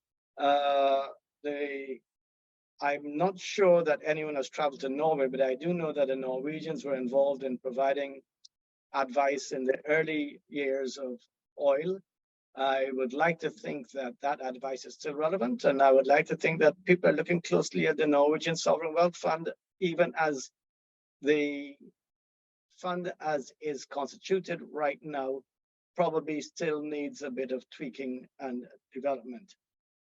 I'm not sure that anyone has traveled to Norway, but I do know that the Norwegians were involved in providing advice in the early years of oil. I would like to think that that advice is still relevant, and I would like to think that people are looking closely at the Norwegian Sovereign Wealth Fund, even as the fund as is constituted right now probably still needs a bit of tweaking and development.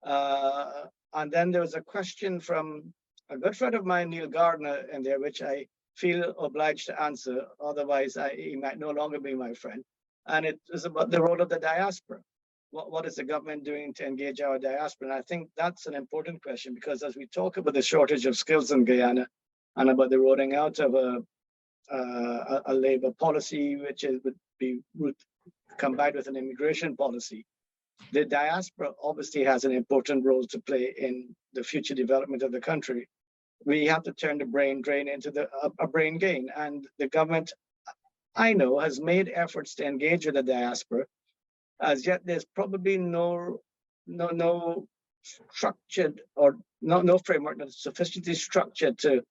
And then there was a question from a good friend of mine, Neil Gardner, in there, which I feel obliged to answer. Otherwise, he might no longer be my friend. And it is about the role of the diaspora. What is the government doing to engage our diaspora? And I think that's an important question, because as we talk about the shortage of skills in Guyana and about the rolling out of a labor policy, which would be combined with an immigration policy, the diaspora obviously has an important role to play in the future development of the country. We have to turn the brain drain into a brain gain. And the government, I know, has made efforts to engage with the diaspora. As yet, there's probably no structured or no framework that's sufficiently structured to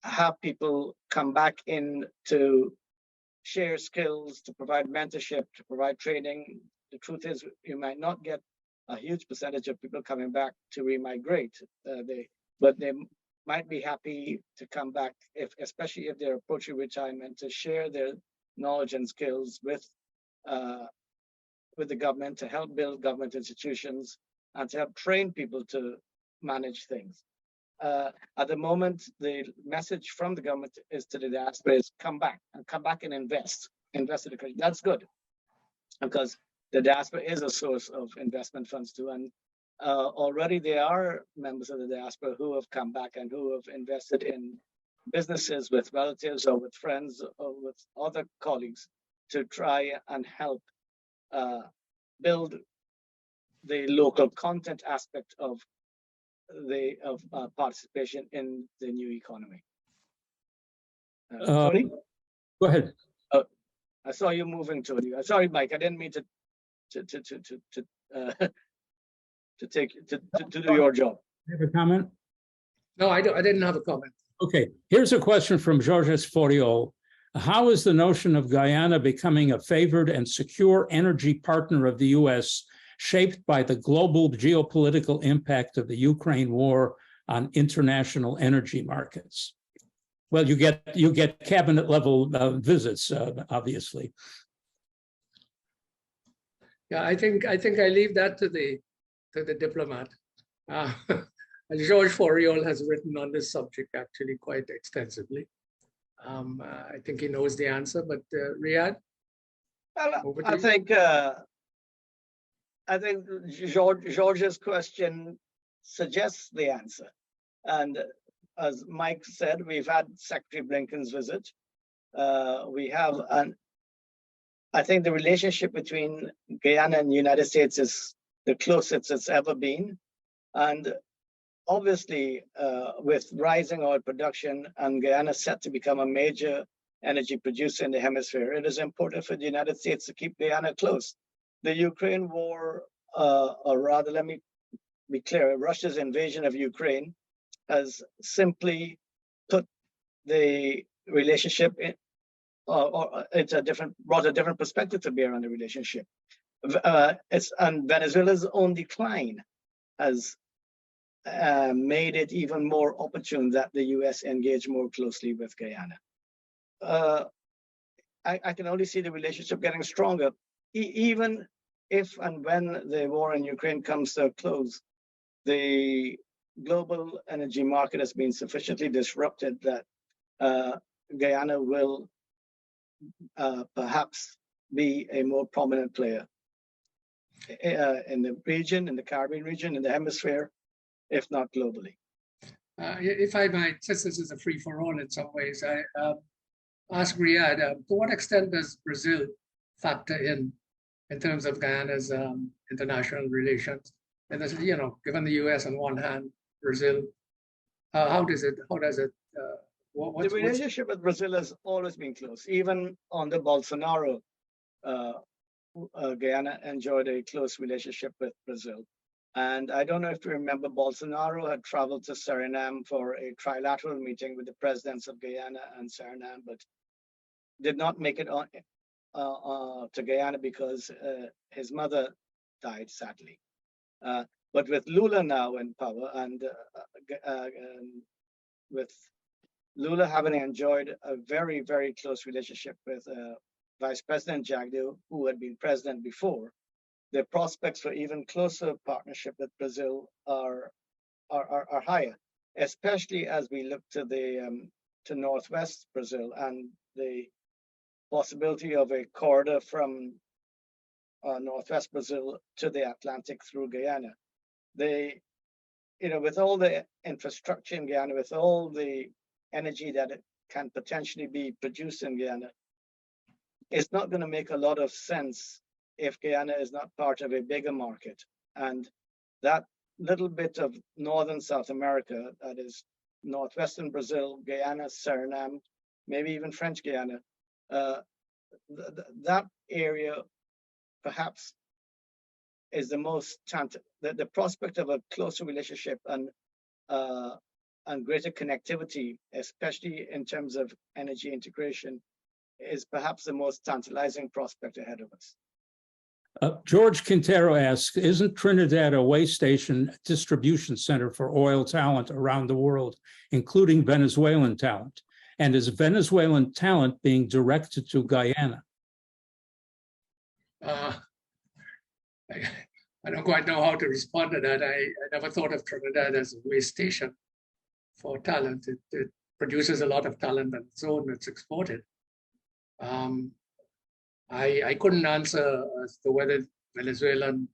have people come back in to share skills, to provide mentorship, to provide training. The truth is, you might not get a huge percentage of people coming back to remigrate, but they might be happy to come back, especially if they're approaching retirement, to share their knowledge and skills with the government, to help build government institutions, and to help train people to manage things. At the moment, the message from the government is to the diaspora is come back and invest in the country. That's good, because the diaspora is a source of investment funds too. And already there are members of the diaspora who have come back and who have invested in businesses with relatives or with friends or with other colleagues to try and help build the local content aspect of participation in the new economy. Tony? Go ahead. I saw you moving, Tony. Sorry, Mike. I didn't mean to do your job. You have a comment? No, I didn't have a comment. Okay, here's a question from Georges Foriol. How is the notion of Guyana becoming a favored and secure energy partner of the U.S. shaped by the global geopolitical impact of the Ukraine war on international energy markets? Well, you get cabinet level visits, obviously. Yeah, I think I leave that to the diplomat. George Foriol has written on this subject actually quite extensively. I think he knows the answer, but Riyadh? Well, I think George's question suggests the answer. And as Mike said, we've had Secretary Blinken's visit. We have I think the relationship between Guyana and the United States is the closest it's ever been. And obviously, with rising oil production and Guyana set to become a major energy producer in the hemisphere, it is important for the United States to keep Guyana close. The Ukraine war, or rather, let me be clear, Russia's invasion of Ukraine has simply put the relationship in, or it's brought a different perspective to bear on the relationship. And Venezuela's own decline has made it even more opportune that the US engage more closely with Guyana. I can only see the relationship getting stronger, even if and when the war in Ukraine comes to a close. The global energy market has been sufficiently disrupted that Guyana will perhaps be a more prominent player in the region, in the Caribbean region, in the hemisphere, if not globally. If I might, since this is a free-for-all in some ways, I ask Riyadh, to what extent does Brazil factor in terms of Guyana's international relations? And this, given the U.S. on one hand, Brazil, how does it? The relationship with Brazil has always been close. Even under Bolsonaro, Guyana enjoyed a close relationship with Brazil. And I don't know if you remember, Bolsonaro had traveled to Suriname for a trilateral meeting with the presidents of Guyana and Suriname, but did not make it on to Guyana because his mother died, sadly. But with Lula now in power, and with Lula having enjoyed a very, very close relationship with Vice President Jagdeo, who had been president before, the prospects for even closer partnership with Brazil are higher, especially as we look to the to Northwest Brazil and the possibility of a corridor from Northwest Brazil to the Atlantic through Guyana. With all the infrastructure in Guyana, with all the energy that it can potentially be produced in Guyana, it's not going to make a lot of sense if Guyana is not part of a bigger market. And that little bit of northern South America, that is northwestern Brazil, Guyana, Suriname, maybe even French Guyana, that area perhaps is the most the prospect of a closer relationship and greater connectivity, especially in terms of energy integration, is perhaps the most tantalizing prospect ahead of us. George Quintero asks, isn't Trinidad a way station distribution center for oil talent around the world, including Venezuelan talent? And is Venezuelan talent being directed to Guyana? I don't quite know how to respond to that. I never thought of Trinidad as a way station for talent. It produces a lot of talent on its own that's exported. I couldn't answer as to whether Venezuelan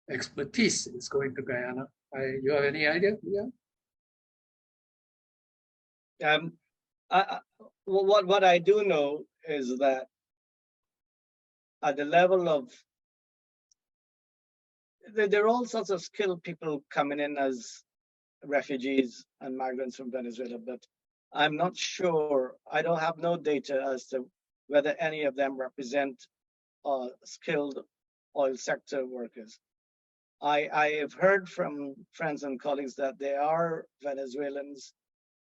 expertise is going to Guyana. You have any idea? Yeah. What I do know is that at the level of, there are all sorts of skilled people coming in as refugees and migrants from Venezuela, but I'm not sure, I don't have no data as to whether any of them represent skilled oil sector workers. I have heard from friends and colleagues that there are Venezuelans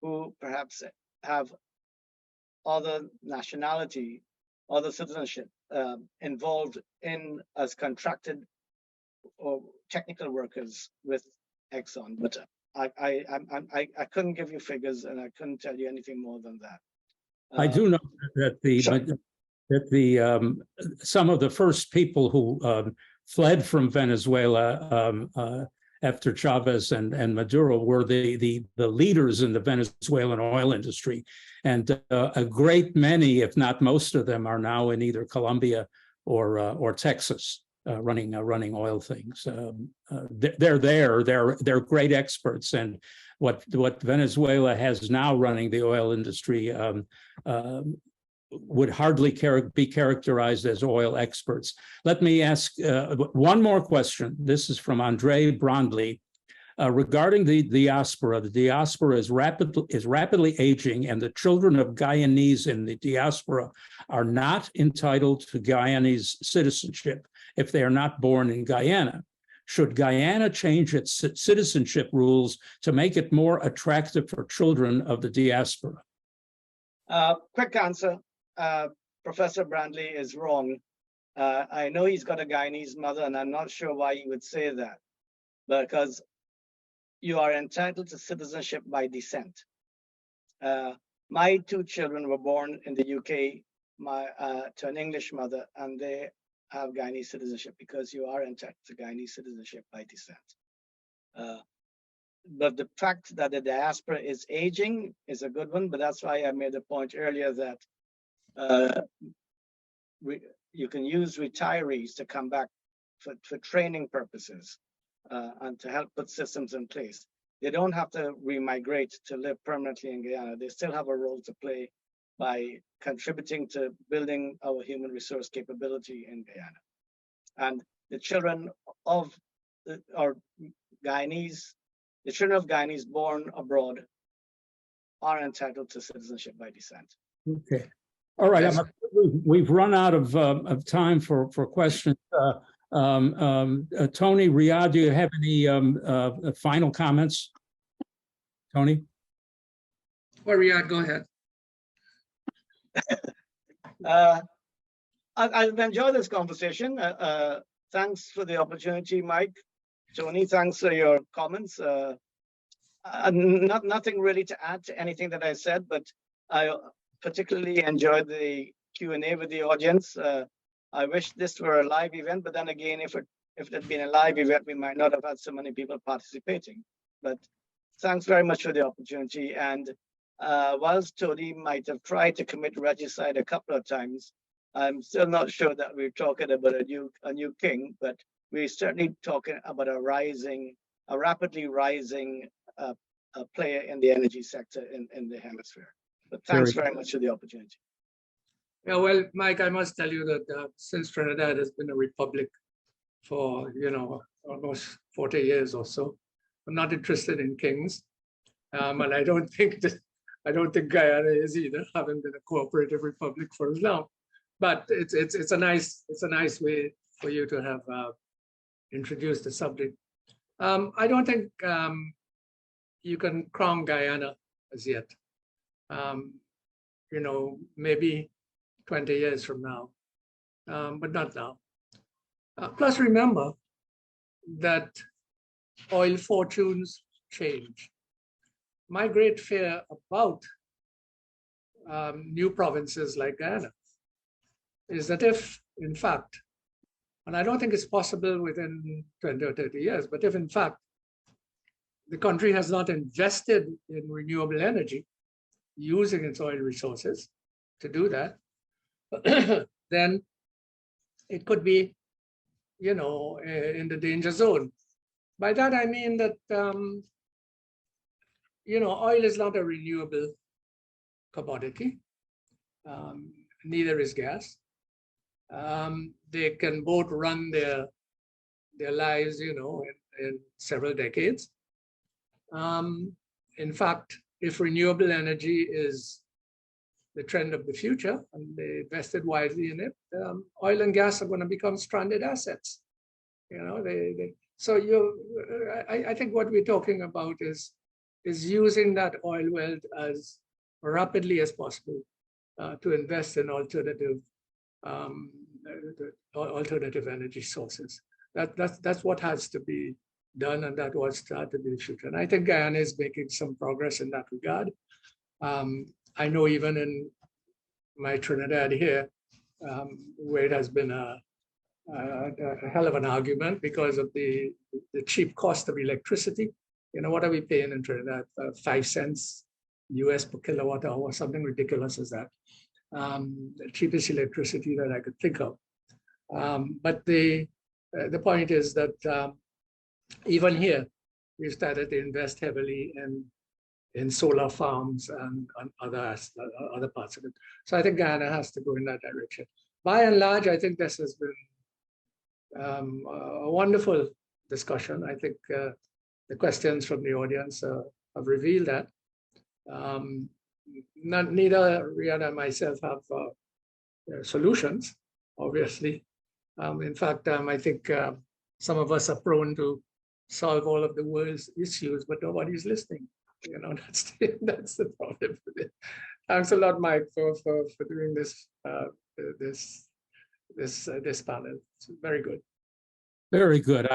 who perhaps have other nationality, other citizenship involved in as contracted or technical workers with Exxon, but I couldn't give you figures and I couldn't tell you anything more than that. I do know that some of the first people who fled from Venezuela after Chavez and Maduro were the leaders in the Venezuelan oil industry, and a great many, if not most of them, are now in either Colombia or Texas running oil things. They're there. They're great experts, and what Venezuela has now running the oil industry would hardly be characterized as oil experts. Let me ask one more question. This is from Andre Brondley. Regarding the diaspora is rapidly aging, and the children of Guyanese in the diaspora are not entitled to Guyanese citizenship if they are not born in Guyana. Should Guyana change its citizenship rules to make it more attractive for children of the diaspora? Quick answer. Professor Brandley is wrong. I know he's got a Guyanese mother, and I'm not sure why he would say that, because you are entitled to citizenship by descent. My two children were born in the UK to an English mother, and they have Guyanese citizenship because you are entitled to Guyanese citizenship by descent. But the fact that the diaspora is aging is a good one, but that's why I made the point earlier that you can use retirees to come back for training purposes and to help put systems in place. They don't have to remigrate to live permanently in Guyana. They still have a role to play by contributing to building our human resource capability in Guyana. And the children of Guyanese born abroad are entitled to citizenship by descent. Okay. All right. We've run out of time for questions. Tony, Riyadh, do you have any final comments? Tony? Well, Riyadh, go ahead. I've enjoyed this conversation. Thanks for the opportunity, Mike. Tony, thanks for your comments. Nothing really to add to anything that I said, but I particularly enjoyed the Q&A with the audience. I wish this were a live event, but then again, if it had been a live event, we might not have had so many people participating. But thanks very much for the opportunity. And whilst Tony might have tried to commit regicide a couple of times, I'm still not sure that we're talking about a new king, but we're certainly talking about a rapidly rising player in the energy sector in the hemisphere. But thanks very much for the opportunity. Yeah, well, Mike, I must tell you that since Trinidad has been a republic for, almost 40 years or so, I'm not interested in kings. And I don't think Guyana is either, having been a cooperative republic for as long. But it's a nice way for you to have introduced the subject. I don't think you can crown Guyana as yet. Maybe 20 years from now, but not now. Plus, remember that oil fortunes change. My great fear about new provinces like Guyana is that if, in fact, and I don't think it's possible within 20 or 30 years, but if, in fact, the country has not invested in renewable energy using its oil resources to do that, then it could be, in the danger zone. By that, I mean that, oil is not a renewable commodity. Neither is gas. They can both run their lives, in several decades. In fact, if renewable energy is the trend of the future and they invested wisely in it, oil and gas are going to become stranded assets. So I think what we're talking about is using that oil wealth as rapidly as possible to invest in alternative energy sources. That's what has to be done, and that was to be the future. And I think Guyana is making some progress in that regard. I know even in my Trinidad here, where it has been a hell of an argument because of the cheap cost of electricity. What are we paying in Trinidad? 5 cents US per kilowatt hour, something ridiculous as that. The cheapest electricity that I could think of. But the point is that even here, we've started to invest heavily in solar farms and other parts of it. So I think Guyana has to go in that direction. By and large, I think this has been a wonderful discussion. I think the questions from the audience have revealed that. Neither Riyadh and myself have solutions, obviously. In fact, I think some of us are prone to solve all of the world's issues, but nobody's listening. That's the problem with it. Thanks a lot, Mike, for doing this this panel. It's very good. Very good.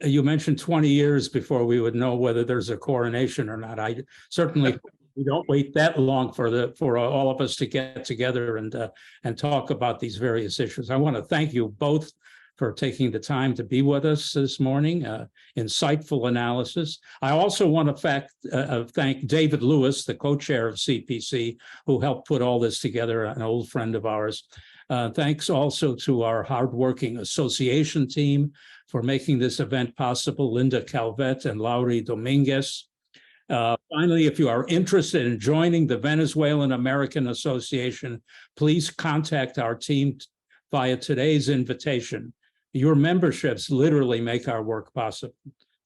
You mentioned 20 years before we would know whether there's a coronation or not. I certainly we don't wait that long for all of us to get together and talk about these various issues. I want to thank you both for taking the time to be with us this morning. Insightful analysis. I also want to thank David Lewis, the co-chair of CPC, who helped put all this together, an old friend of ours. Thanks also to our hardworking association team for making this event possible, Linda Calvet and Laurie Dominguez. Finally, if you are interested in joining the Venezuelan American Association, please contact our team via today's invitation. Your memberships literally make our work possible.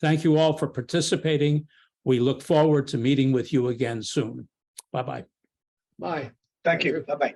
Thank you all for participating. We look forward to meeting with you again soon. Bye-bye. Bye. Thank you. Bye-bye.